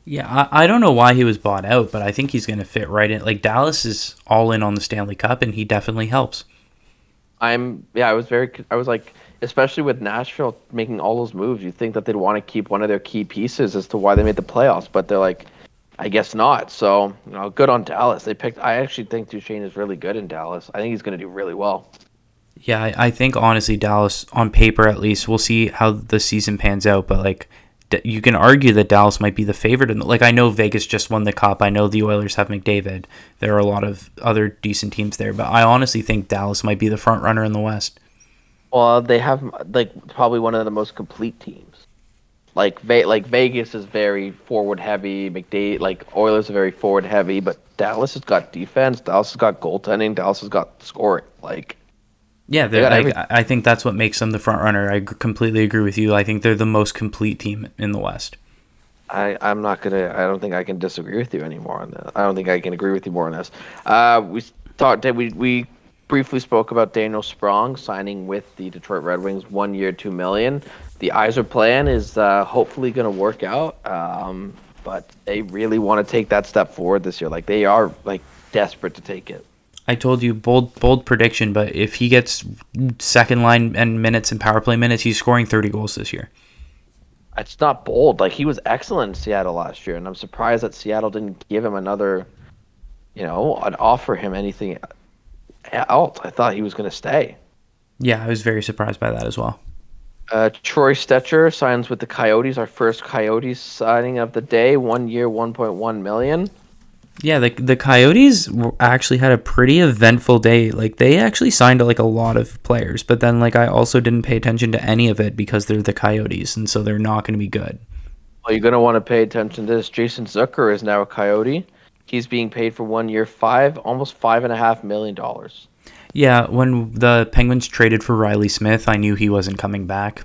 Yeah, I don't know why he was bought out, but I think he's going to fit right in. Like Dallas is all in on the Stanley Cup, and he definitely helps. I was like, especially with Nashville making all those moves, you'd think that they'd want to keep one of their key pieces as to why they made the playoffs, but they're like, I guess not. So, you know, good on Dallas. I actually think Duchene is really good in Dallas. I think he's going to do really well. Yeah, I think honestly Dallas, on paper at least, we'll see how the season pans out, but like you can argue that Dallas might be the favorite. Like I know Vegas just won the Cup. I know the Oilers have McDavid. There are a lot of other decent teams there, but I honestly think Dallas might be the front runner in the West. Well, they have like probably one of the most complete teams. Like Vegas is very forward heavy. McDavid, like Oilers are very forward heavy, but Dallas has got defense. Dallas has got goaltending. Dallas has got scoring. Like Yeah, they got everything. I think that's what makes them the front runner. Completely agree with you. I think they're the most complete team in the West. I'm not gonna. I don't think I can disagree with you anymore on this. I don't think I can agree with you more on this. We briefly spoke about Daniel Sprong signing with the Detroit Red Wings, 1 year, $2 million. The Yzer plan is hopefully going to work out, but they really want to take that step forward this year. Like they are like desperate to take it. I told you bold prediction, but if he gets second line and minutes and power play minutes, he's scoring 30 goals this year. It's not bold. Like he was excellent in Seattle last year, and I'm surprised that Seattle didn't give him another, and offer him anything else. I thought he was going to stay. Yeah, I was very surprised by that as well. Troy Stetcher signs with the Coyotes, our first Coyotes signing of the day, 1 year, $1.1 million. Yeah, the Coyotes actually had a pretty eventful day. Like they actually signed like a lot of players, but then like I also didn't pay attention to any of it because they're the Coyotes, and so they're not going to be good. Well, you're going to want to pay attention to this. Jason Zucker is now a Coyote. He's being paid for 1 year, almost $5.5 million. Yeah, when the Penguins traded for Riley Smith, I knew he wasn't coming back.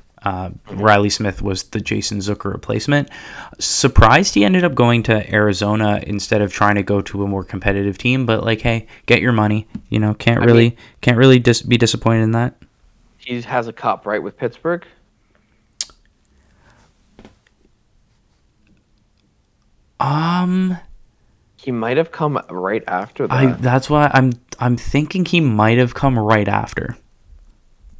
Riley Smith was the Jason Zucker replacement. Surprised he ended up going to Arizona instead of trying to go to a more competitive team. But like, hey, get your money. Can't really be disappointed in that. He has a cup, right, with Pittsburgh. He might have come right after that. That's why I'm thinking he might have come right after.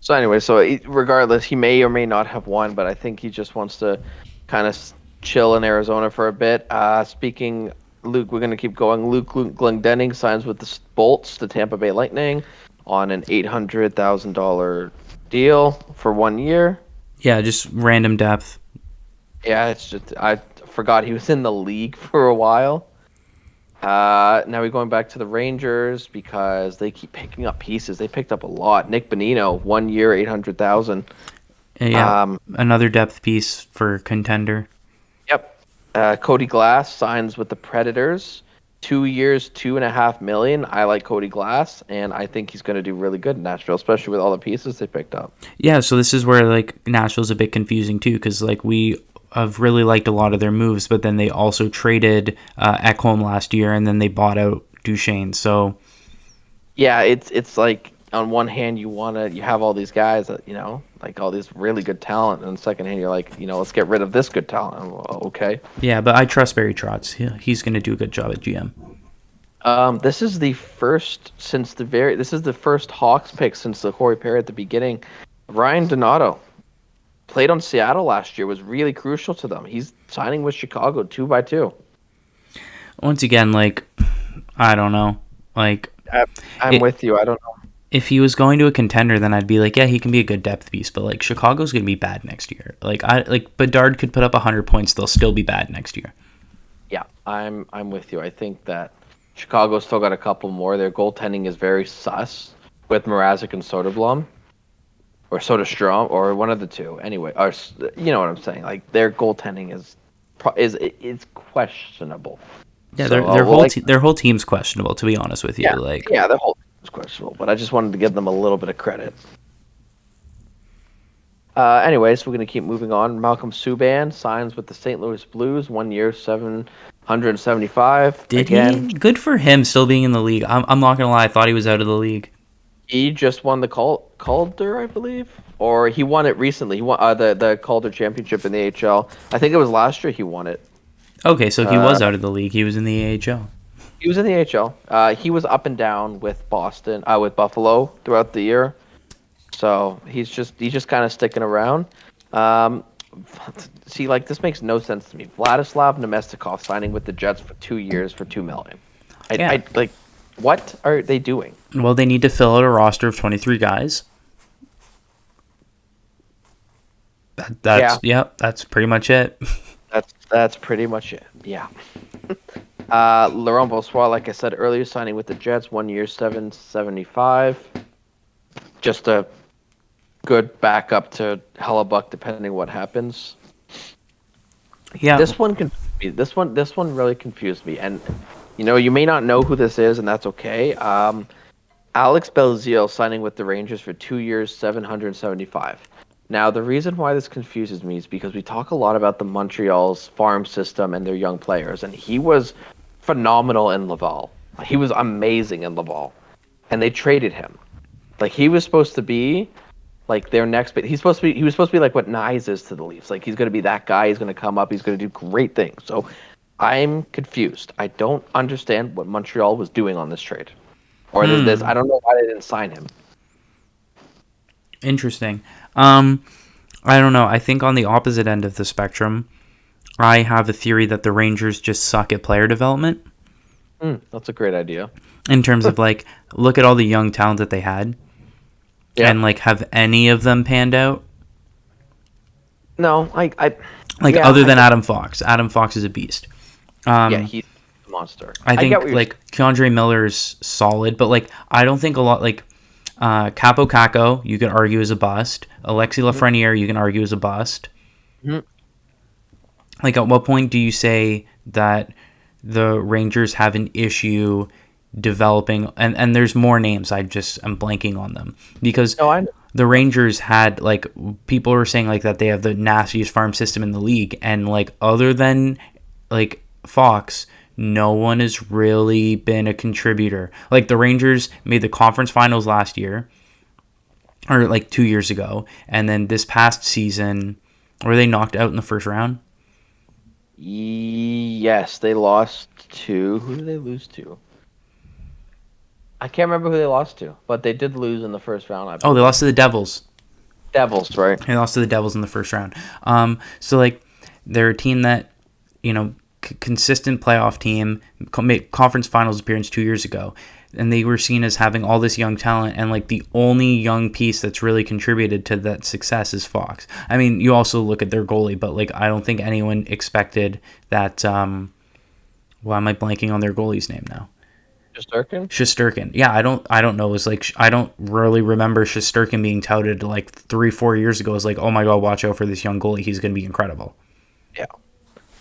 So anyway, regardless, he may or may not have won, but I think he just wants to kind of chill in Arizona for a bit. Speaking, Luke, we're going to keep going. Luke Glendening signs with the Bolts, the Tampa Bay Lightning, on an $800,000 deal for 1 year. Yeah, just random depth. Yeah, it's just I forgot he was in the league for a while. Now we're going back to the Rangers because they keep picking up pieces. They picked up a lot. Nick Bonino, 1 year, $800,000. Yeah, another depth piece for contender. Yep. Cody Glass signs with the Predators, 2 years, $2.5 million. I like Cody Glass, and I think he's going to do really good in Nashville, especially with all the pieces they picked up. Yeah, so this is where like Nashville's a bit confusing too, because like we have really liked a lot of their moves, but then they also traded Ekholm last year, and then they bought out Duchene. So yeah, it's like on one hand you have all these guys that like all this really good talent, and on the second hand you're like let's get rid of this good talent. Well, okay. Yeah, but I trust Barry Trotz. He's going to do a good job at GM. This is the first Hawks pick since the Corey Perry at the beginning. Ryan Donato played on Seattle last year, was really crucial to them. He's signing with Chicago 2x2. Once again, like, I don't know. Like, I'm with you. I don't know. If he was going to a contender, then I'd be like, yeah, he can be a good depth piece. But like, Chicago's going to be bad next year. Like Bedard could put up 100 points, they'll still be bad next year. Yeah, I'm with you. I think that Chicago's still got a couple more. Their goaltending is very sus with Mrazek and Soderblom or Soderstrom or one of the two. Anyway, or you know what I'm saying? Like their goaltending is questionable. Yeah, So well, like their whole team's questionable, to be honest with you. yeah, Like, yeah, the whole thing is questionable. But I just wanted to give them a little bit of credit. Anyways, we're gonna keep moving on. Malcolm Subban signs with the St. Louis Blues, 1 year, 775. did he? Again, Good for him still being in the league. I'm not gonna lie, I thought he was out of the league. he just won the Calder, I believe, or he won it recently. He won the Calder Championship in the AHL. I think it was last year he won it. Okay, so he Uh, was out of the league. He was in the AHL. he was in the AHL. He was up and down with Boston, with Buffalo throughout the year. So he's just kind of sticking around. Um, see, like this makes no sense to me. Vladislav Nemestikov signing with the Jets for 2 years for $2 million. Yeah. I like, what are they doing? Well, they need to fill out a roster of 23 guys. Yeah, That's pretty much it. that's pretty much it. Yeah. Laurent Brossoit, like I said earlier, signing with the Jets, 1 year, 775. Just a good backup to Hellebuck, depending what happens. Yeah. This one confused me. This one really confused me. And you may not know who this is, and that's okay. Alex Belzile signing with the Rangers for 2 years, 775. Now, the reason why this confuses me is because we talk a lot about the Montreal's farm system and their young players, and he was phenomenal in Laval. He was amazing in Laval, and they traded him. Like he was supposed to be like their next, but he was supposed to be like what Nyes is to the Leafs. Like he's going to be that guy. He's going to come up. He's going to do great things. So I'm confused. I don't understand what Montreal was doing on this trade, or this. I don't know why they didn't sign him. Interesting. I don't know. I think on the opposite end of the spectrum, I have a theory that the Rangers just suck at player development. That's a great idea. In terms of like, look at all the young talent that they had, Yeah. and like, have any of them panned out? No, Like, yeah, other than Adam Fox. Adam Fox is a beast. yeah, he's a monster. I get think what you're like Keandre Miller's solid, but like I don't think a lot like Capo Caco you could argue is a bust. Alexi Lafreniere you can argue is a bust. Mhm. Like at what point do you say that the Rangers have an issue developing and there's more names I'm blanking on them because No, I know. the Rangers had like people were saying like that they have the nastiest farm system in the league and like other than like Fox, no one has really been a contributor. Like the Rangers made the conference finals last year, or like 2 years ago, and then this past season, were they knocked out in the first round? Yes, they lost to. Who did they lose to? I can't remember who they lost to, but they did lose in the first round, I Oh, they believe. lost to the Devils. Devils, right? They lost to the Devils in the first round. So like they're a team that consistent playoff team, made conference finals appearance 2 years ago, and they were seen as having all this young talent, and like the only young piece that's really contributed to that success is Fox. I mean, you also look at their goalie, but like I don't think anyone expected that. Why am I blanking on their goalie's name now? Shesterkin? Shesterkin. Yeah, I don't know. It's like I don't really remember Shesterkin being touted like 3-4 years ago. It's like, oh my god, watch out for this young goalie. He's going to be incredible. Yeah.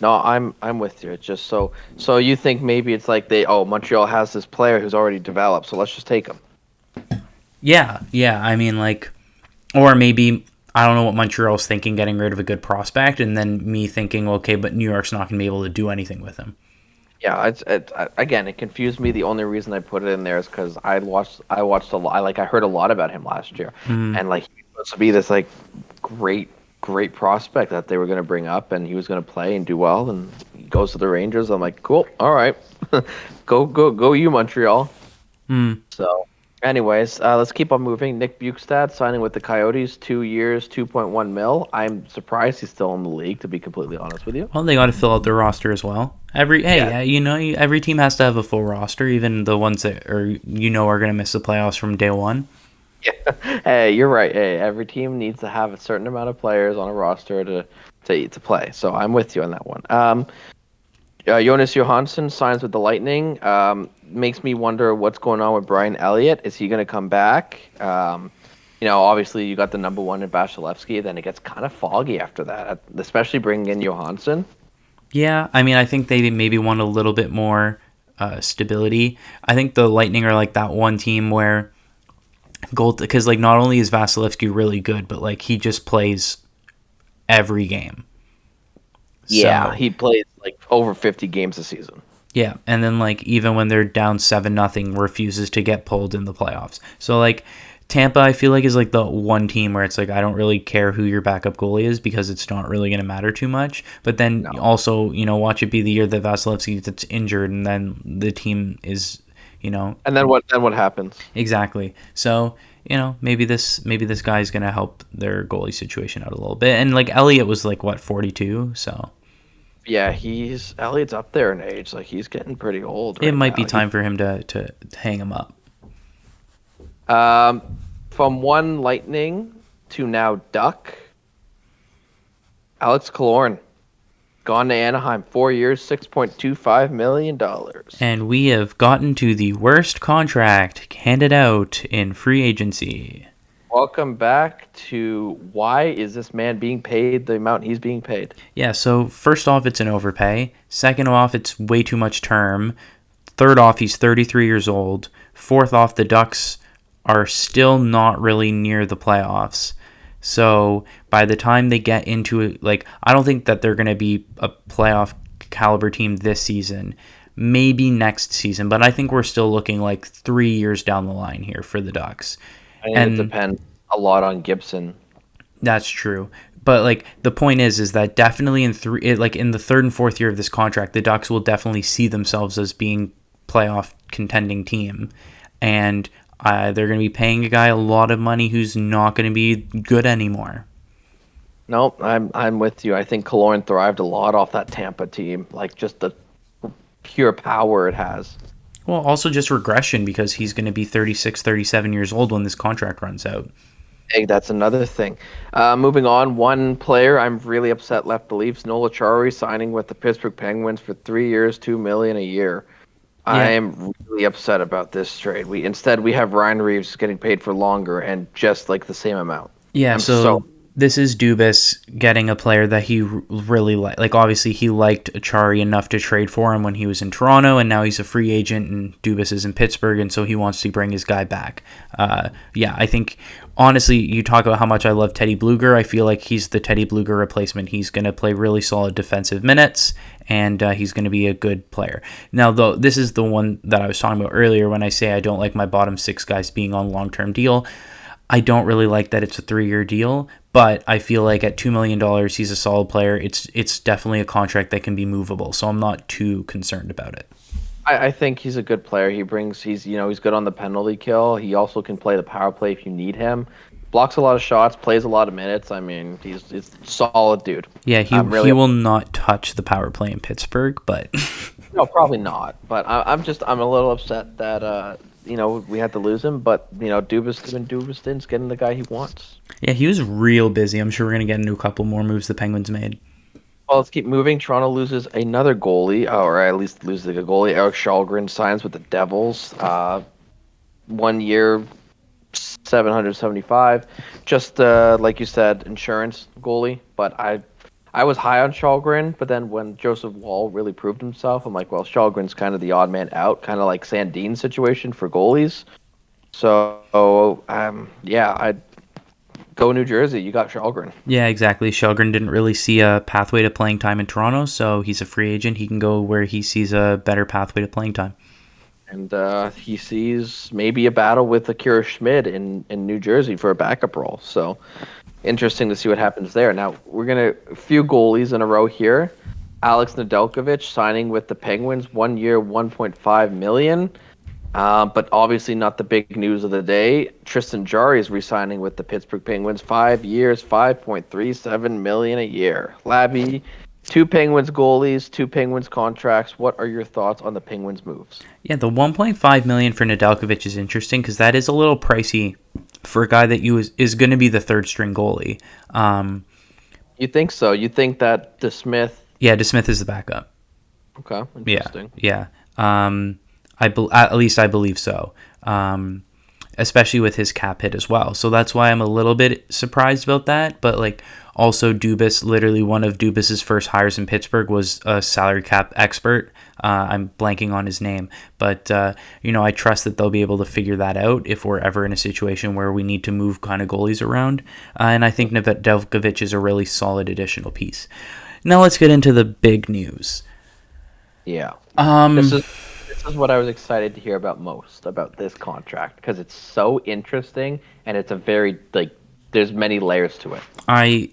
No, I'm with you. It's just so you think maybe it's like Montreal has this player who's already developed, so let's just take him. Yeah. I mean, like, or maybe I don't know what Montreal's thinking, getting rid of a good prospect, and then me thinking, okay, but New York's not going to be able to do anything with him. Yeah, again, it confused me. The only reason I put it in there is because I watched a lot. I heard a lot about him last year, and like he was supposed to be this like great prospect that they were going to bring up, and he was going to play and do well. And he goes to the Rangers. I'm like, cool, all right, go you Montreal. So, anyways, let's keep on moving. Nick Bukestad signing with the Coyotes, 2 years, 2.1 mil. I'm surprised he's still in the league, to be completely honest with you. Well, they got to fill out their roster as well. Yeah. Every team has to have a full roster, even the ones that are going to miss the playoffs from day one. Yeah. Hey, you're right. Hey, every team needs to have a certain amount of players on a roster to play. So I'm with you on that one. Jonas Johansson signs with the Lightning. Makes me wonder what's going on with Brian Elliott. Is he going to come back? Obviously you got the number one in Vasilevsky. Then it gets kind of foggy after that, especially bringing in Johansson. Yeah, I mean, I think they maybe want a little bit more stability. I think the Lightning are like that one team where gold, because like not only is Vasilevsky really good, but like he just plays every game. Yeah, So he plays like over 50 games a season. yeah, and then like even when they're down 7-0, refuses to get pulled in the playoffs. So like Tampa, I feel like is like the one team where it's like I don't really care who your backup goalie is because it's not really going to matter too much. But then No. also watch it be the year that Vasilevsky gets injured, and then the team is And then what? Then what happens? exactly. So maybe this guy's going to help their goalie situation out a little bit. And like Elliott was like what 42, so. Yeah, he's Elliott's up there in age. Like he's getting pretty old It right might be now. time for him to hang him up. Um, from one Lightning to now Duck. Alex Killorn gone to Anaheim, 4 years, $6.25 million. And we have gotten to the worst contract handed out in free agency. Welcome back to why is this man being paid the amount he's being paid? Yeah, so first off, it's an overpay. Second off, it's way too much term. Third off, he's 33 years old. Fourth off, the Ducks are still not really near the playoffs. So by the time they get into it, like, I don't think that they're going to be a playoff caliber team this season. Maybe next season, but I think we're still looking like 3 years down the line here for the Ducks. I think it And depends a lot on Gibson. that's true. But like the point is that definitely in the third and fourth year of this contract, the Ducks will definitely see themselves as being playoff contending team, and they're going to be paying a guy a lot of money who's not going to be good anymore. Nope, I'm with you. I think Killorn thrived a lot off that Tampa team, like just the pure power it has. Well, also just regression because he's going to be 36, 37 years old when this contract runs out. Hey, that's another thing. Moving on, one player I'm really upset left the Leafs, Nola Chari signing with the Pittsburgh Penguins for 3 years, $2 million a year. I Yeah, am really upset about this trade. We have Ryan Reeves getting paid for longer and just like the same amount. yeah. I'm so So this is Dubas getting a player that he really liked. Like obviously he liked Achari enough to trade for him when he was in Toronto, and now he's a free agent, and Dubas is in Pittsburgh, and so he wants to bring his guy back. Yeah, I think honestly, you talk about how much I love Teddy Bluger. I feel like he's the Teddy Bluger replacement. He's going to play really solid defensive minutes, and he's going to be a good player. Now, though, this is the one that I was talking about earlier when I say I don't like my bottom six guys being on long-term deal. I don't really like that it's a 3-year deal, but I feel like at $2 million, he's a solid player. It's definitely a contract that can be movable, so I'm not too concerned about it. I think he's a good player. He's good on the penalty kill. He also can play the power play if you need him. Blocks a lot of shots, plays a lot of minutes. I mean, he's a solid dude. Yeah, I'm he really will not touch the power play in Pittsburgh, but No, probably not. But I'm a little upset that we had to lose him. But Dubastin's getting the guy he wants. yeah, he was real busy. I'm sure we're going to get into a couple more moves the Penguins made. Well, let's keep moving. Toronto loses another goalie, or at least loses a goalie. Eric Shalgren signs with the Devils. 1 year, 775. Just like you said, insurance goalie. But I was high on Shalgren, but then when Joseph Wall really proved himself, I'm like, well, Shalgren's kind of the odd man out, kind of like Sandin's situation for goalies. So, yeah, I'd go New Jersey. You got Shalgren. Yeah, exactly. Shelgren didn't really see a pathway to playing time in Toronto, so he's a free agent. He can go where he sees a better pathway to playing time. And he sees maybe a battle with Akira Schmid in New Jersey for a backup role. So, interesting to see what happens there. Now, we're going to a few goalies in a row here. Alex Nedeljkovic signing with the Penguins, 1 year, $1.5 million. But obviously not the big news of the day. Tristan Jarry is re-signing with the Pittsburgh Penguins, 5 years, $5.37 million a year. Labi, two Penguins goalies, two Penguins contracts. What are your thoughts on the Penguins moves? Yeah, the 1.5 million for Nedeljkovic is interesting because that is a little pricey for a guy that is going to be the third string goalie. You think so? You think that DeSmith? Yeah, DeSmith is the backup. Okay, Yeah, interesting. yeah. At least I believe so. Especially with his cap hit as well. So that's why I'm a little bit surprised about that. But like also Dubas, literally one of Dubas's first hires in Pittsburgh was a salary cap expert. I'm blanking on his name, but I trust that they'll be able to figure that out if we're ever in a situation where we need to move kind of goalies around. And I think Nedeljkovic is a really solid additional piece. Now let's get into the big news. Yeah. This Um, is this is what I was excited to hear about most about this contract because it's so interesting and it's a very like there's many layers to it. I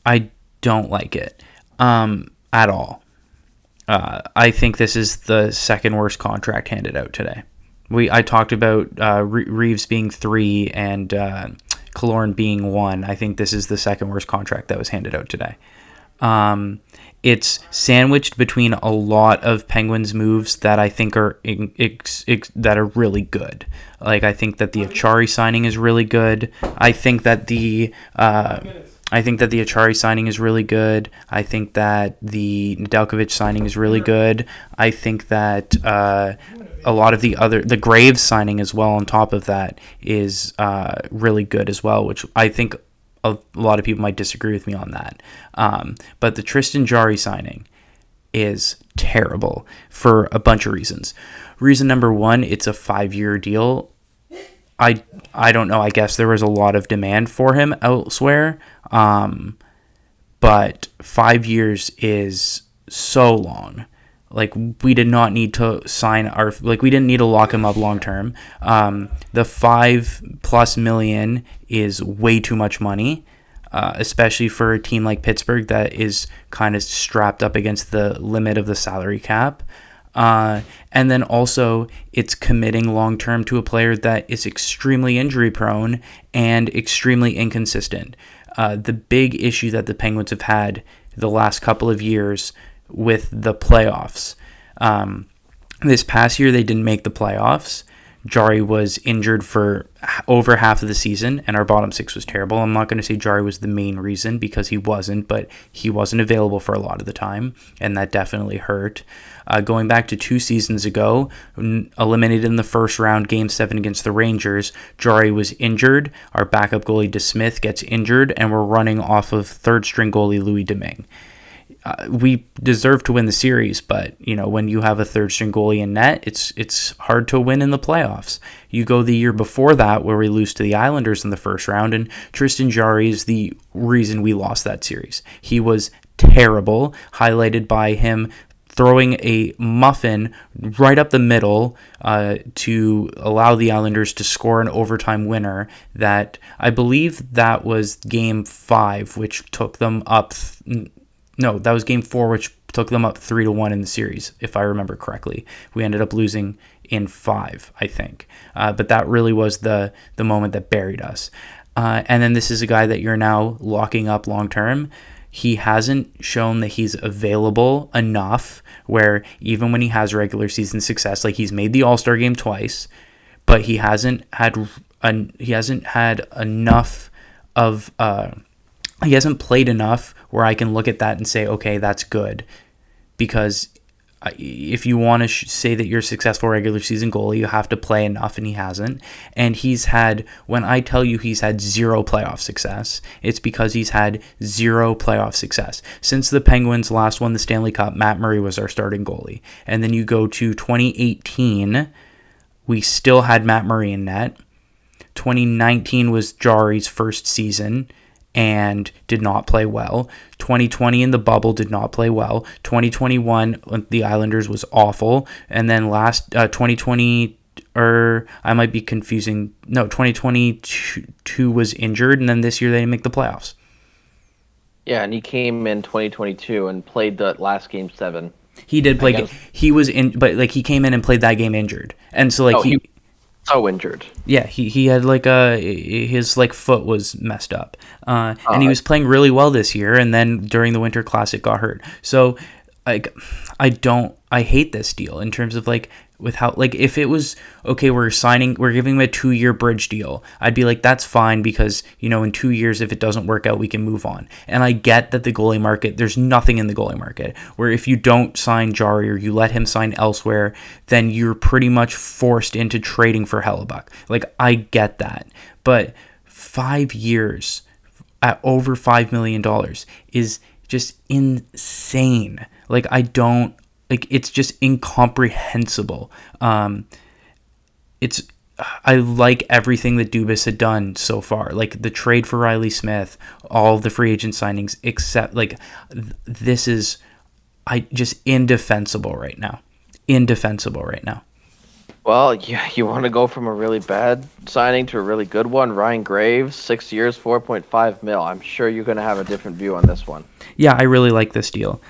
I don't like it at all. I think this is the second worst contract handed out today. I talked about Reeves being 3 and Killorn being 1. I think this is the second worst contract that was handed out today. It's sandwiched between a lot of Penguins moves that I think are that are really good. Like I think that the Achari signing is really good. I think that the Achari signing is really good. I think that the Nedeljkovic signing is really good. I think that a lot of the Graves signing as well on top of that is really good as well, which I think a lot of people might disagree with me on that. But the Tristan Jarry signing is terrible for a bunch of reasons. Reason number one, it's a 5-year deal. I don't know. I guess there was a lot of demand for him elsewhere. But 5 years is so long. Like we did not need to we didn't need to lock him up long term. The 5+ million is way too much money, especially for a team like Pittsburgh that is kind of strapped up against the limit of the salary cap. And then also it's committing long term to a player that is extremely injury prone and extremely inconsistent. The big issue that the Penguins have had the last couple of years with the playoffs. This past year, they didn't make the playoffs. Jari was injured for over half of the season, and our bottom six was terrible. I'm not going to say Jari was the main reason because he wasn't, but he wasn't available for a lot of the time, and that definitely hurt. Going back to 2 seasons ago, eliminated in the first round, Game 7 against the Rangers, Jari was injured. Our backup goalie DeSmith gets injured, and we're running off of third-string goalie Louis Domingue. We deserve to win the series, but when you have a third string goalie in net, it's hard to win in the playoffs. You go the year before that where we lose to the Islanders in the first round, and Tristan Jarry is the reason we lost that series. He was terrible, highlighted by him throwing a muffin right up the middle to allow the Islanders to score an overtime winner. That I believe that was Game 5, which took them up. No, that was Game 4, which took them up 3-1 in the series, if I remember correctly. We ended up losing in 5, I think. But that really was the moment that buried us. And then this is a guy that you're now locking up long term. He hasn't shown that he's available enough where even when he has regular season success, like he's made the All-Star game twice, but he hasn't had enough of he hasn't played enough where I can look at that and say, okay, that's good. Because if you want to say that you're a successful regular season goalie, you have to play enough, and he hasn't. And when I tell you he's had 0 playoff success, it's because he's had 0 playoff success. Since the Penguins last won the Stanley Cup, Matt Murray was our starting goalie. And then you go to 2018, we still had Matt Murray in net. 2019 was Jari's first season and did not play well. 2020 in the bubble did not play well. 2021, the Islanders was awful. And then 2020, or I might be confusing. No, 2022 was injured, and then this year they didn't make the playoffs. Yeah, and he came in 2022 and played the last Game 7. He did play. He was in, but like he came in and played that game injured, and so like he so injured. Yeah, he had his foot was messed up, and he was playing really well this year, and then during the Winter Classic got hurt. So I hate this deal in terms of with how, like, if it was okay, we're giving him a 2-year bridge deal, I'd be like, that's fine, because in 2 years, if it doesn't work out, we can move on. And I get that the goalie market, there's nothing in the goalie market where if you don't sign Jari or you let him sign elsewhere, then you're pretty much forced into trading for Hellebuck. Like, I get that, but 5 years at over $5 million is just insane. Like, it's just incomprehensible. I like everything that Dubas had done so far, like the trade for Riley Smith, all of the free agent signings, except like this is just indefensible right now. Well, you want to go from a really bad signing to a really good one. Ryan Graves, 6 years, 4.5 mil. I'm sure you're going to have a different view on this one. Yeah, I really like this deal.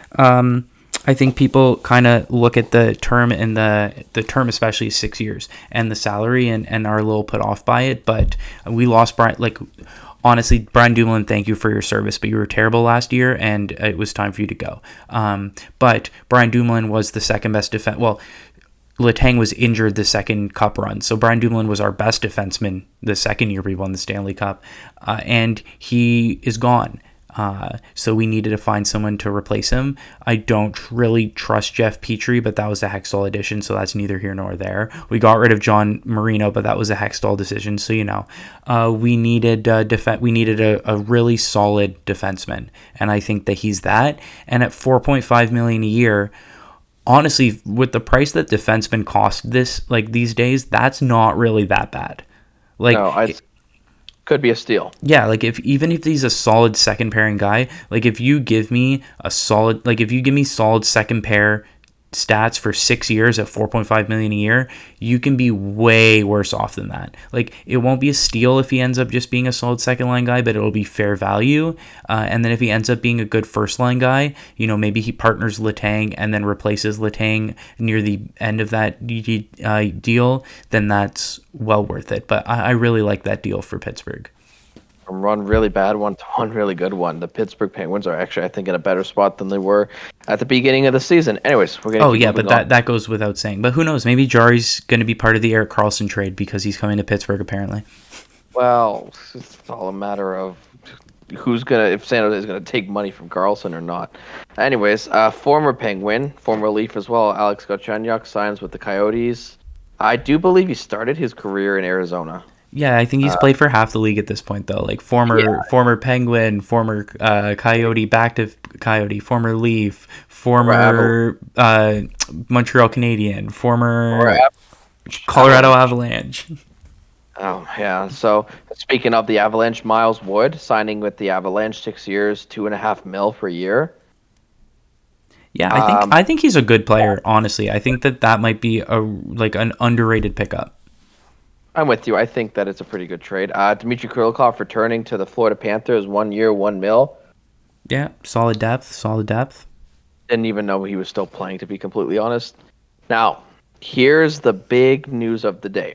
I think people kind of look at the term, and the term especially is 6 years, and the salary, and are a little put off by it. But we lost Brian. Like, honestly, Brian Dumoulin, thank you for your service, but you were terrible last year, and it was time for you to go. But Brian Dumoulin was the second best defense. Well, Letang was injured the second cup run, so Brian Dumoulin was our best defenseman the second year we won the Stanley Cup, and he is gone. So we needed to find someone to replace him. I don't really trust Jeff Petrie, but that was a Hextall addition, so that's neither here nor there. We got rid of John Marino, but that was a Hextall decision, so we needed a really solid defenseman, and I think that he's that. And at $4.5 million a year, honestly, with the price that defensemen cost these days, that's not really that bad. Like, no, could be a steal. Yeah, like even if he's a solid second pairing guy, like if you give me solid second pair stats for 6 years at $4.5 million a year, you can be way worse off than that. Like, it won't be a steal if he ends up just being a solid second line guy, but it'll be fair value. And then if he ends up being a good first line guy, maybe he partners Letang and then replaces Letang near the end of that deal, then that's well worth it. But I really like that deal for Pittsburgh. From one really bad one to one really good one. The Pittsburgh Penguins are actually, I think, in a better spot than they were at the beginning of the season. Anyways, we're going to that goes without saying. But who knows? Maybe Jari's going to be part of the Erik Karlsson trade because he's coming to Pittsburgh, apparently. Well, it's all a matter of if San Jose is going to take money from Karlsson or not. Anyways, former Penguin, former Leaf as well, Alex Galchenyuk signs with the Coyotes. I do believe he started his career in Arizona. Yeah, I think he's played for half the league at this point, though. Like former Penguin, former Coyote, back to Coyote, former Leaf, former Montreal Canadian, former Colorado Avalanche. Oh, yeah. So, speaking of the Avalanche, Miles Wood signing with the Avalanche, 6 years, $2.5 million per year. Yeah, I think he's a good player, honestly. I think that might be an underrated pickup. I'm with you. I think that it's a pretty good trade. Dmitry Kulikov returning to the Florida Panthers, 1 year, $1 million. Yeah, solid depth. Didn't even know he was still playing, to be completely honest. Now, here's the big news of the day.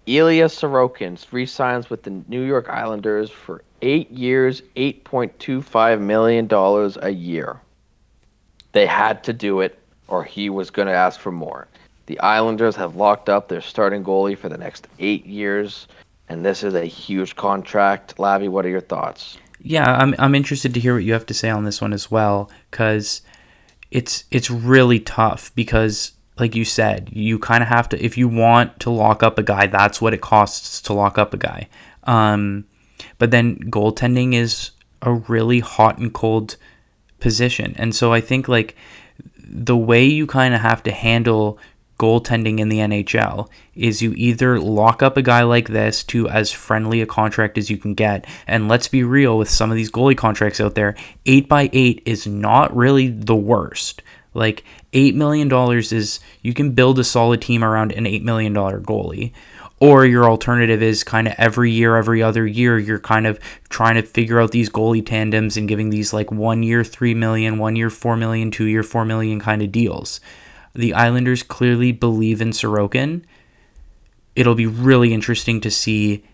Ilya Sorokin re-signs with the New York Islanders for 8 years, $8.25 million a year. They had to do it, or he was going to ask for more. The Islanders have locked up their starting goalie for the next 8 years, and this is a huge contract. Labi, what are your thoughts? Yeah, I'm interested to hear what you have to say on this one as well, because it's really tough because, like you said, you kind of have to, if you want to lock up a guy, that's what it costs to lock up a guy. But then goaltending is a really hot and cold position, and so I think like the way you kind of have to handle goaltending in the NHL is you either lock up a guy like this to as friendly a contract as you can get, and let's be real with some of these goalie contracts out there, 8x8 is not really the worst. Like $8 million is, you can build a solid team around an $8 million goalie. Or your alternative is kind of every year, every other year, you're kind of trying to figure out these goalie tandems and giving these like 1 year $3 million, 1 year $4 million, 2 year $4 million kind of deals. The Islanders clearly believe in Sorokin. It'll be really interesting to see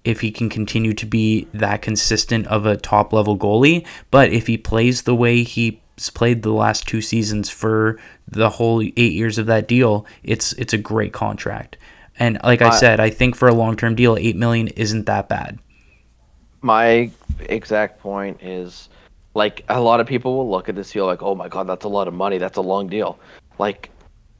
if he can continue to be that consistent of a top-level goalie. But if he plays the way he's played the last 2 seasons for the whole 8 years of that deal, it's a great contract. And like I My said, I think for a long-term deal, 8 million isn't that bad. my exact point is, like, a lot of people will look at this deal like, oh my god, that's a lot of money. That's a long deal. Like,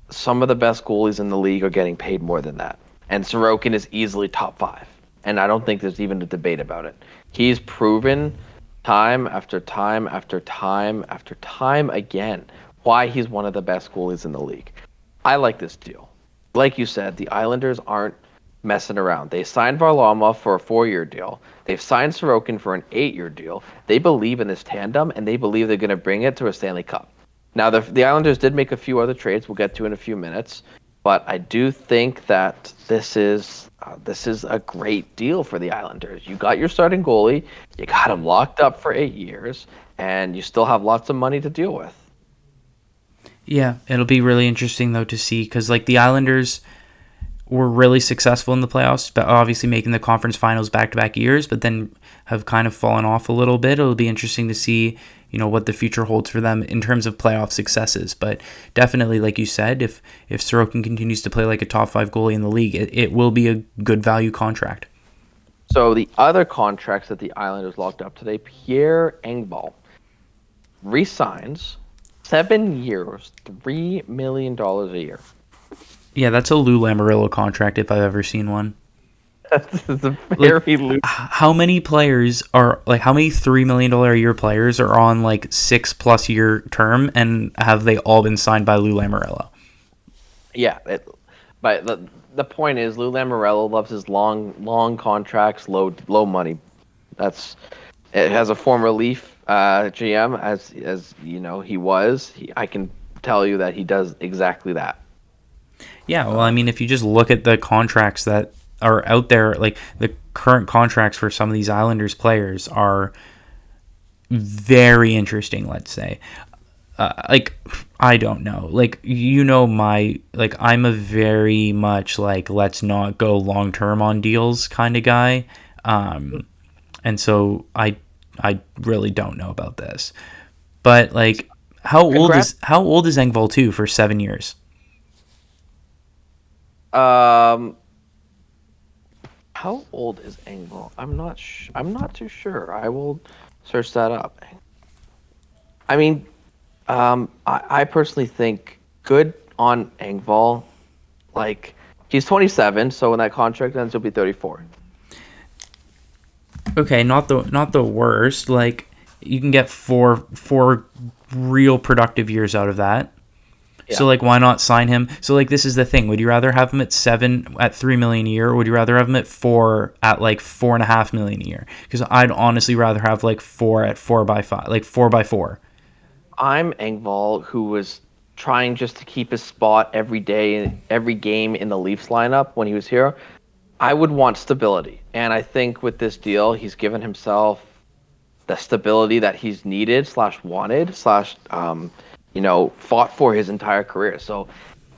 some of the best goalies in the league are getting paid more than that. And Sorokin is easily top five. And I don't think there's even a debate about it. He's proven time after time after time after time again why he's one of the best goalies in the league. I like this deal. Like you said, the Islanders aren't messing around. They signed Varlamov for a 4-year deal. They've signed Sorokin for an 8-year deal. They believe in this tandem, and they believe they're going to bring it to a Stanley Cup. Now, the Islanders did make a few other trades we'll get to in a few minutes, but I do think that this is a great deal for the Islanders. You got your starting goalie, you got him locked up for 8 years, and you still have lots of money to deal with. Yeah, it'll be really interesting though to see, because like the Islanders were really successful in the playoffs, but obviously making the conference finals back-to-back years, but then have kind of fallen off a little bit. It'll be interesting to see, what the future holds for them in terms of playoff successes. But definitely, like you said, if Sorokin continues to play like a top 5 goalie in the league, it will be a good value contract. So the other contracts that the Islanders locked up today, Pierre Engvall resigns 7 years, $3 million a year. Yeah, that's a Lou Lamoriello contract if I've ever seen one. This is a very loose. How many players are like? How many $3 million a year players are on like 6+ year term, and have they all been signed by Lou Lamoriello? Yeah, but the point is, Lou Lamoriello loves his long contracts, low money. It has a former Leaf GM, as you know, I can tell you that he does exactly that. Yeah, well, I mean, if you just look at the contracts that are out there, like the current contracts for some of these Islanders players are very interesting, let's say. I don't know. I'm a very much like, let's not go long term on deals kind of guy. And so I really don't know about this. But like, how old is Engvall too for 7 years? How old is Engvall? I'm not too sure. I will search that up. I mean, I personally think good on Engvall. Like, he's 27, so when that contract ends, he'll be 34. Okay, not the worst. Like, you can get four real productive years out of that. Yeah. So, like, why not sign him? So, like, this is the thing. Would you rather have him at 7 at $3 million a year, or would you rather have him at 4 at like $4.5 million a year? Because I'd honestly rather have like 4 at 4x5, like 4x4. I'm Engvall, who was trying just to keep his spot every day, every game in the Leafs lineup when he was here. I would want stability, and I think with this deal, he's given himself the stability that he's needed / wanted / fought for his entire career. So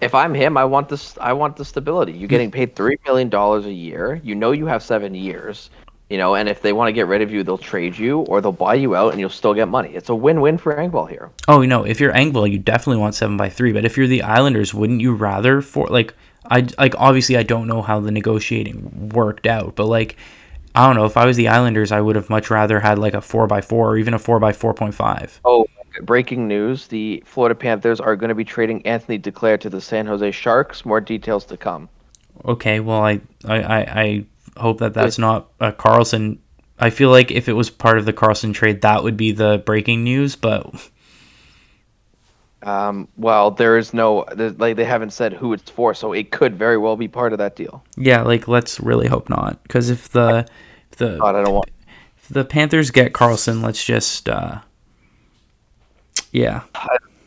if I'm him, I want the stability. You're getting paid $3 million a year. You have 7 years, and if they want to get rid of you, they'll trade you or they'll buy you out and you'll still get money. It's a win-win for Engvall here. Oh, if you're Engvall, you definitely want 7x3. But if you're the Islanders, wouldn't you rather obviously I don't know how the negotiating worked out, but like, I don't know, if I was the Islanders, I would have much rather had like a 4x4 or even a 4x4.5. Oh, breaking news. The Florida Panthers are going to be trading Anthony Duclair to the San Jose Sharks. More details to come. Okay, well, I hope that's not a Karlsson. I feel like if it was part of the Karlsson trade, that would be the breaking news, but... Well, they haven't said who it's for, so it could very well be part of that deal. Yeah, like, let's really hope not, because if the Panthers get Karlsson, let's just yeah.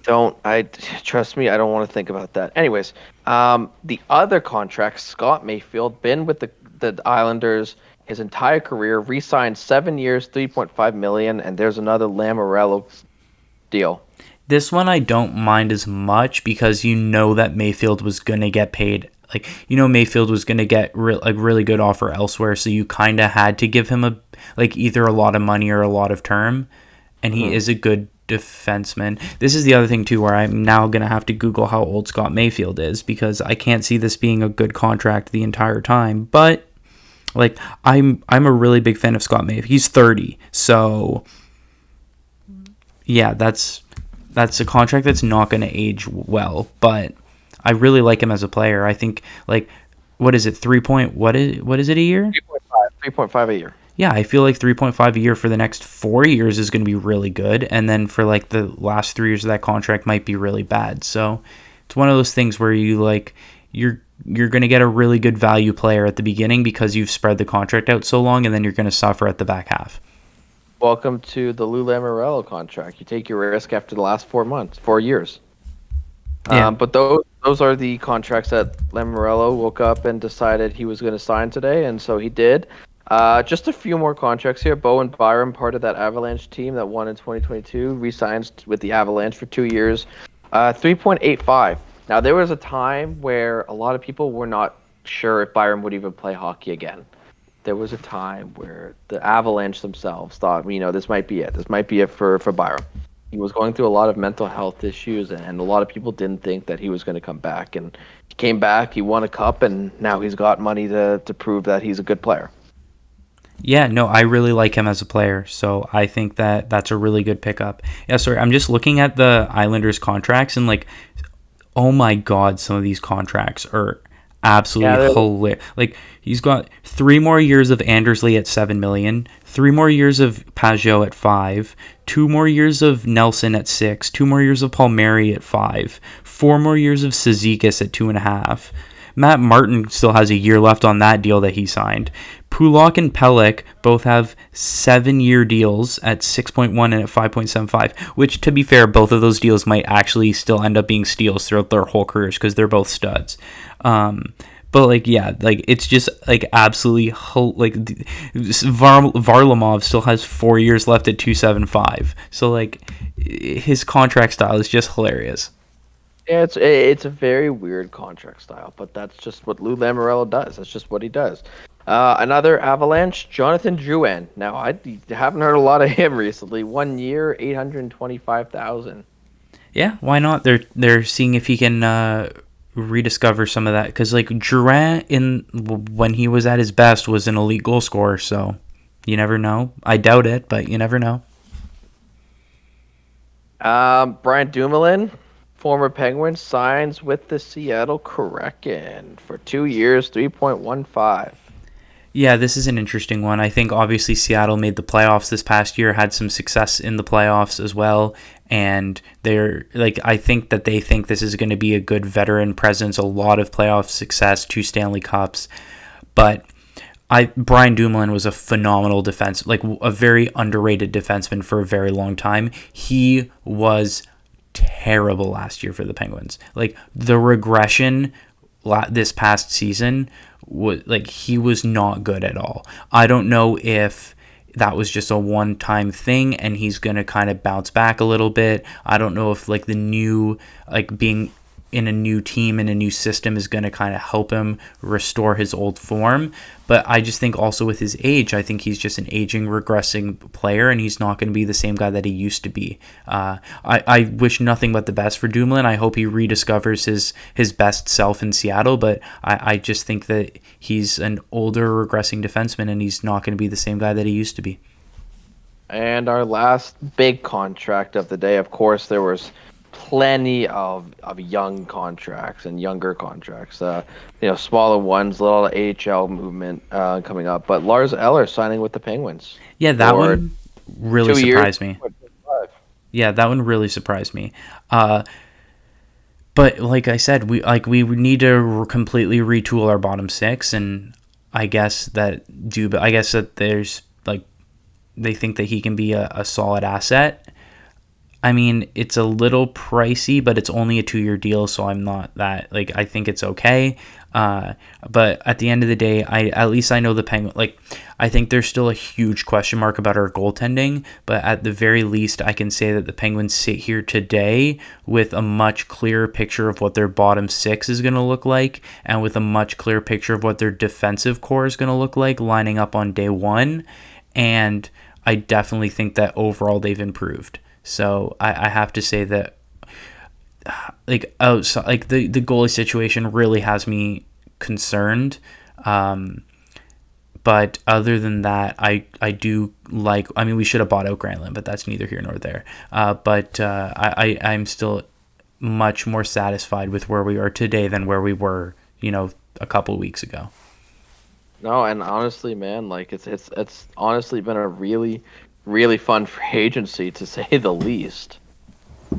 Trust me, I don't want to think about that. Anyways, the other contract, Scott Mayfield, been with the Islanders his entire career, re-signed 7 years, $3.5 million, and there's another Lamoriello deal. This one I don't mind as much because that Mayfield was going to get paid. Like, Mayfield was going to get a really good offer elsewhere, so you kind of had to give him either a lot of money or a lot of term, and he is a good defenseman. This is the other thing too, where I'm now gonna have to Google how old Scott Mayfield is, because I can't see this being a good contract the entire time. But like, I'm a really big fan of Scott Mayfield. He's 30, so yeah, that's a contract that's not going to age well. But I really like him as a player. I think, like, what is it? What is it a year? 3.5 a year. Yeah, I feel like 3.5 a year for the next 4 years is going to be really good, and then for like the last 3 years of that contract might be really bad. So it's one of those things where you're going to get a really good value player at the beginning because you've spread the contract out so long, and then you're going to suffer at the back half. Welcome to the Lou Lamoriello contract. You take your risk after the last 4 years. Yeah. But those are the contracts that Lamoriello woke up and decided he was going to sign today, and so he did. Just a few more contracts here. Bowen Byram, part of that Avalanche team that won in 2022, re-signs with the Avalanche for 2 years, 3.85. Now, there was a time where a lot of people were not sure if Byram would even play hockey again. There was a time where the Avalanche themselves thought, this might be it. This might be it for Byram. He was going through a lot of mental health issues, and a lot of people didn't think that he was going to come back. And he came back, he won a cup, and now he's got money to prove that he's a good player. Yeah, no, I really like him as a player, so I think that that's a really good pickup. Yeah, sorry, I'm just looking at the Islanders contracts, and like, oh my God, some of these contracts are absolutely hilarious. Like, he's got 3 more years of Andersley at $7 million, 3 more years of Pajot at $5 million, 2 more years of Nelson at $6 million, 2 more years of Palmieri at $5 million, 4 more years of Cizikas at $2.5 million. Matt Martin still has a year left on that deal that he signed. Pulak and Pelech both have 7-year deals at 6.1 and at 5.75, which, to be fair, both of those deals might actually still end up being steals throughout their whole careers because they're both studs. But like, yeah, like, it's just like absolutely like Varlamov still has 4 years left at 2.75. So like, his contract style is just hilarious. Yeah, it's a very weird contract style, but that's just what Lou Lamoriello does. That's just what he does. Another Avalanche, Jonathan Drouin. Now, I haven't heard a lot of him recently. 1 year, $825,000. Yeah, why not? They're seeing if he can rediscover some of that, because like Drouin when he was at his best was an elite goal scorer. So you never know. I doubt it, but you never know. Brian Dumoulin, former Penguin, signs with the Seattle Kraken for 2 years, 3.15. Yeah, this is an interesting one. I think obviously Seattle made the playoffs this past year, had some success in the playoffs as well, and they're like, I think that they think this is going to be a good veteran presence, a lot of playoff success, 2 Stanley Cups. But Brian Dumoulin was a phenomenal defense, like a very underrated defenseman for a very long time. He was terrible last year for the Penguins. Like, the regression this past season was like, he was not good at all. I don't know if that was just a one-time thing and he's going to kind of bounce back a little bit. I don't know if like the new, like being in a new team and a new system is going to kind of help him restore his old form. But I just think also with his age, I think he's just an aging, regressing player, and he's not going to be the same guy that he used to be. I wish nothing but the best for Dumoulin. I hope he rediscovers his best self in Seattle, but I just think that he's an older, regressing defenseman, and he's not going to be the same guy that he used to be. And our last big contract of the day, of course, there was plenty of young contracts and younger contracts, smaller ones, little AHL movement coming up. But Lars Eller signing with the Penguins. Yeah, that one really surprised me. Yeah, that one really surprised me. But like I said, we need to completely retool our bottom 6, and I guess that there's like, they think that he can be a solid asset. I mean, it's a little pricey, but it's only a 2-year deal, so I'm not that, like, I think it's okay. But at the end of the day, at least I know the Penguins, like, I think there's still a huge question mark about our goaltending, but at the very least, I can say that the Penguins sit here today with a much clearer picture of what their bottom 6 is going to look like, and with a much clearer picture of what their defensive core is going to look like lining up on day 1, and I definitely think that overall they've improved. So I have to say that the goalie situation really has me concerned. Um, but other than that, I do like. I mean, we should have bought out Granlund, but that's neither here nor there. I'm still much more satisfied with where we are today than where we were, a couple weeks ago. No, and honestly, man, like it's honestly been a really, really fun free agency to say the least.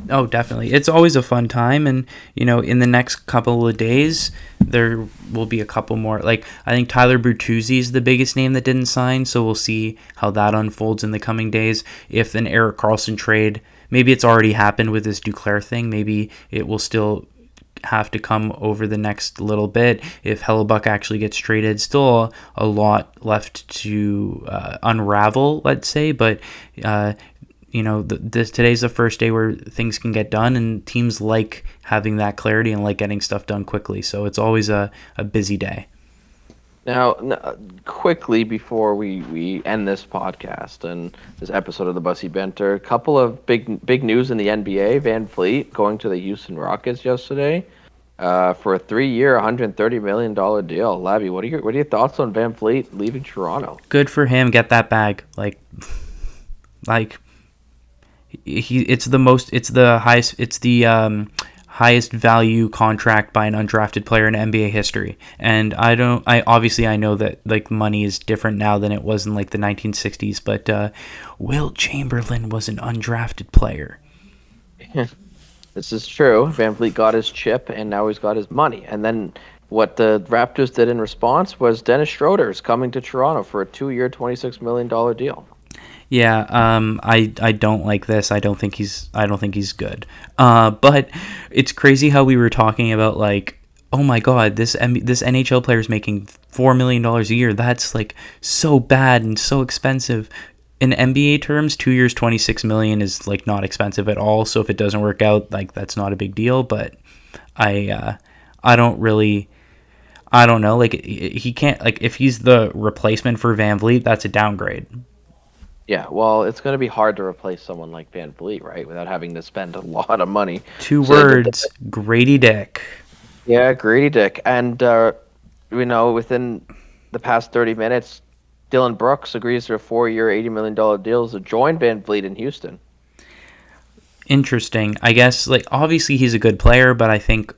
Oh, definitely. It's always a fun time. And, in the next couple of days, there will be a couple more. Like, I think Tyler Bertuzzi is the biggest name that didn't sign. So we'll see how that unfolds in the coming days. If an Erik Karlsson trade, maybe it's already happened with this Duclair thing. Maybe it will still have to come over the next little bit. If Hellebuck actually gets traded, still a lot left to unravel, let's say. But, today's the first day where things can get done, and teams like having that clarity and like getting stuff done quickly. So it's always a busy day. Now, quickly before we end this podcast and this episode of the Bussy Benter, a couple of big news in the NBA. Van Vliet going to the Houston Rockets yesterday for a 3-year, $130 million deal. Labi, what are your thoughts on Van Vliet leaving Toronto? Good for him. Get that bag. Like it's the highest value contract by an undrafted player in NBA history. And I know that like money is different now than it was in like the 1960s, but Wilt Chamberlain was an undrafted player. This is true. Van Vliet got his chip, and now he's got his money. And then what the Raptors did in response was Dennis Schroeder's coming to Toronto for a 2-year, $26 million deal. Yeah, I don't like this. I don't think he's good. But it's crazy how we were talking about like, oh my god, this NHL player is making $4 million a year. That's like so bad and so expensive. In NBA terms, 2 years, $26 million is like not expensive at all. So if it doesn't work out, like that's not a big deal. But I don't know. Like he can't, like if he's the replacement for Van Vliet, that's a downgrade. Yeah, well, it's going to be hard to replace someone like Van Vliet, right? Without having to spend a lot of money. Two So words, Grady Dick. yeah, greedy dick. And, within the past 30 minutes, Dylan Brooks agrees to a 4-year, $80 million deal to join Van Vliet in Houston. Interesting. I guess, like, obviously he's a good player, but I think,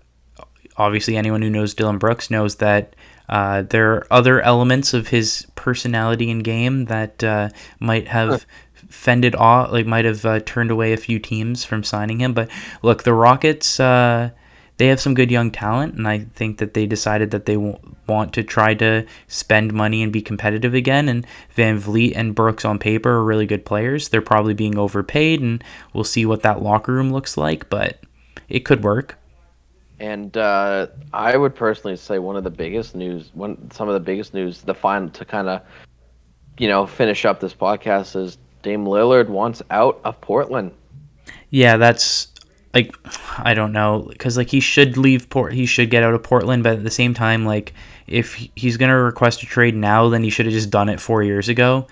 obviously, anyone who knows Dylan Brooks knows that there are other elements of his personality and game that might have fended off, like might have turned away a few teams from signing him. But look, the Rockets, they have some good young talent, and I think that they decided that they want to try to spend money and be competitive again. And Van Vliet and Brooks on paper are really good players. They're probably being overpaid, and we'll see what that locker room looks like, but it could work. And I would personally say some of the biggest news, the final to kind of, finish up this podcast is Dame Lillard wants out of Portland. Yeah, that's like I don't know because like he should leave he should get out of Portland, but at the same time, like if he's gonna request a trade now, then he should have just done it 4 years ago.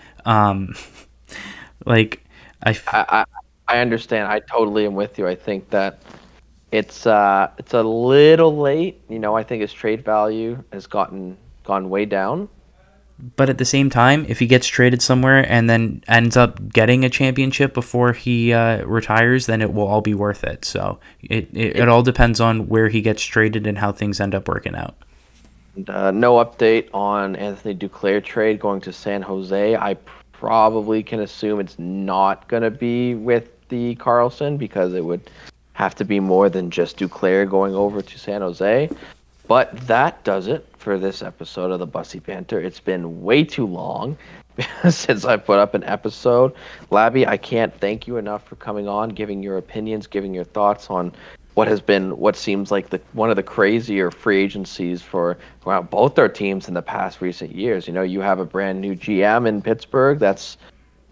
Like I understand. I totally am with you. I think that it's a little late. I think his trade value has gone way down. But at the same time, if he gets traded somewhere and then ends up getting a championship before he retires, then it will all be worth it. So it all depends on where he gets traded and how things end up working out. And, no update on Anthony Duclair trade going to San Jose. I probably can assume it's not going to be with the Karlsson because it would have to be more than just Duclair going over to San Jose. But that does it for this episode of the Bussy Banter. It's been way too long since I put up an episode. Labi, I can't thank you enough for coming on, giving your opinions, giving your thoughts on what seems like one of the crazier free agencies for both our teams in the past recent years. You have a brand new GM in Pittsburgh that's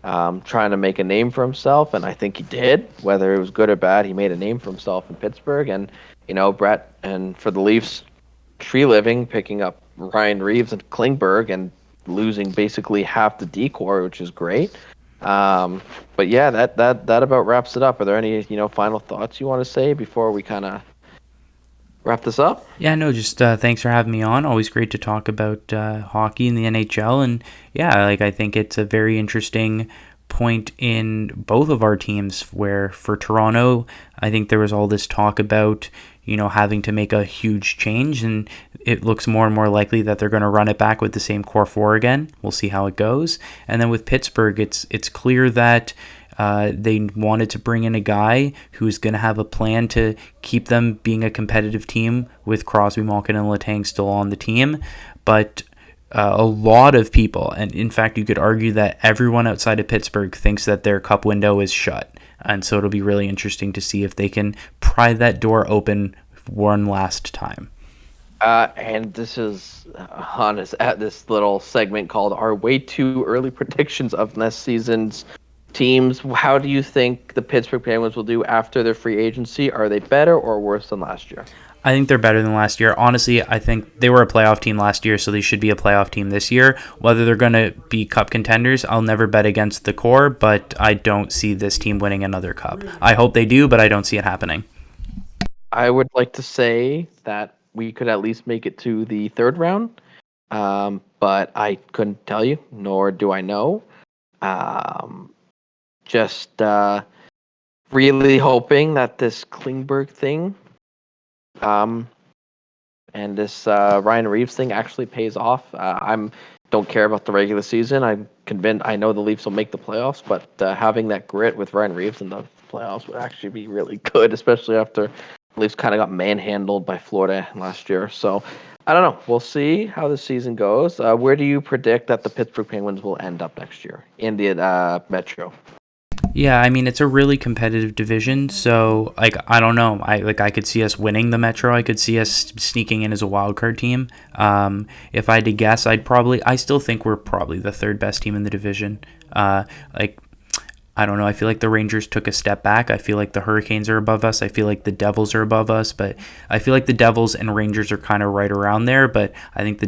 trying to make a name for himself, and I think he did. Whether it was good or bad, he made a name for himself in Pittsburgh. And Brett, and for the Leafs, tree living, picking up Ryan Reeves and Klingberg and losing basically half the decor, which is great. But yeah, that about wraps it up. Are there any final thoughts you want to say before we kind of wrap this up? Yeah, no, just thanks for having me on. Always great to talk about hockey in the NHL, and yeah, like I think it's a very interesting point in both of our teams. Where for Toronto, I think there was all this talk about having to make a huge change, and it looks more and more likely that they're going to run it back with the same core four again. We'll see how it goes. And then with Pittsburgh, it's clear that they wanted to bring in a guy who's going to have a plan to keep them being a competitive team with Crosby, Malkin, and Letang still on the team. But a lot of people, and in fact, you could argue that everyone outside of Pittsburgh thinks that their cup window is shut. And so it'll be really interesting to see if they can pry that door open one last time. And this is on this little segment called "Our Way Too Early Predictions of Next Season's Teams." How do you think the Pittsburgh Penguins will do after their free agency? Are they better or worse than last year? I think they're better than last year. Honestly, I think they were a playoff team last year, so they should be a playoff team this year. Whether they're going to be cup contenders, I'll never bet against the core, but I don't see this team winning another cup. I hope they do, but I don't see it happening. I would like to say that we could at least make it to the third round, but I couldn't tell you, nor do I know. Um, just really hoping that this Klingberg thing um, and this Ryan Reeves thing actually pays off. I'm don't care about the regular season. I'm convinced. I know the Leafs will make the playoffs, but having that grit with Ryan Reeves in the playoffs would actually be really good, especially after the Leafs kind of got manhandled by Florida last year. So I don't know. We'll see how the season goes. Where do you predict that the Pittsburgh Penguins will end up next year in the Metro? Yeah, I mean it's a really competitive division, so like I don't know. I could see us winning the Metro. I could see us sneaking in as a wild card team. If I had to guess, I still think we're probably the third best team in the division. Like I don't know. I feel like the Rangers took a step back. I feel like the Hurricanes are above us. I feel like the Devils are above us, but I feel like the Devils and Rangers are kind of right around there. But I think the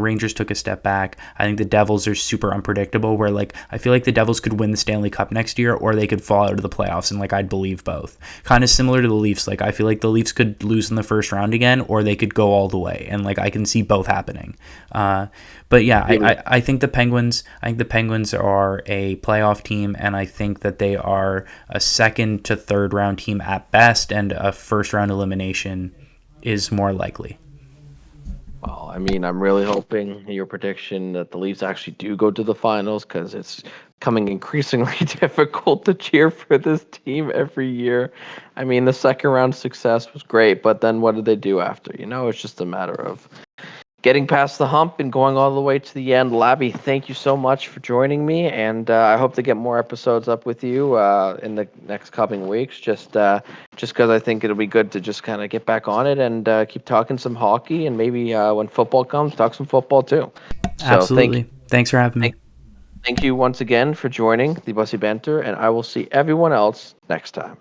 Rangers took a step back. I think the Devils are super unpredictable. Where like I feel like the Devils could win the Stanley Cup next year, or they could fall out of the playoffs, and like I'd believe both. Kind of similar to the Leafs. Like I feel like the Leafs could lose in the first round again, or they could go all the way, and like I can see both happening. But yeah, I think the Penguins. I think the Penguins are a playoff team, and I think that they are a second to third round team at best, and a first round elimination is more likely. Well, I mean, I'm really hoping your prediction that the Leafs actually do go to the finals because it's coming increasingly difficult to cheer for this team every year. I mean, the second round success was great, but then what did they do after? It's just a matter of getting past the hump and going all the way to the end. Labi, thank you so much for joining me, and I hope to get more episodes up with you in the next coming weeks. Just because I think it'll be good to just kind of get back on it and keep talking some hockey, and maybe when football comes, talk some football too. So Absolutely. Thanks for having me. thank, thank you once again for joining the Bussy Banter, and I will see everyone else next time.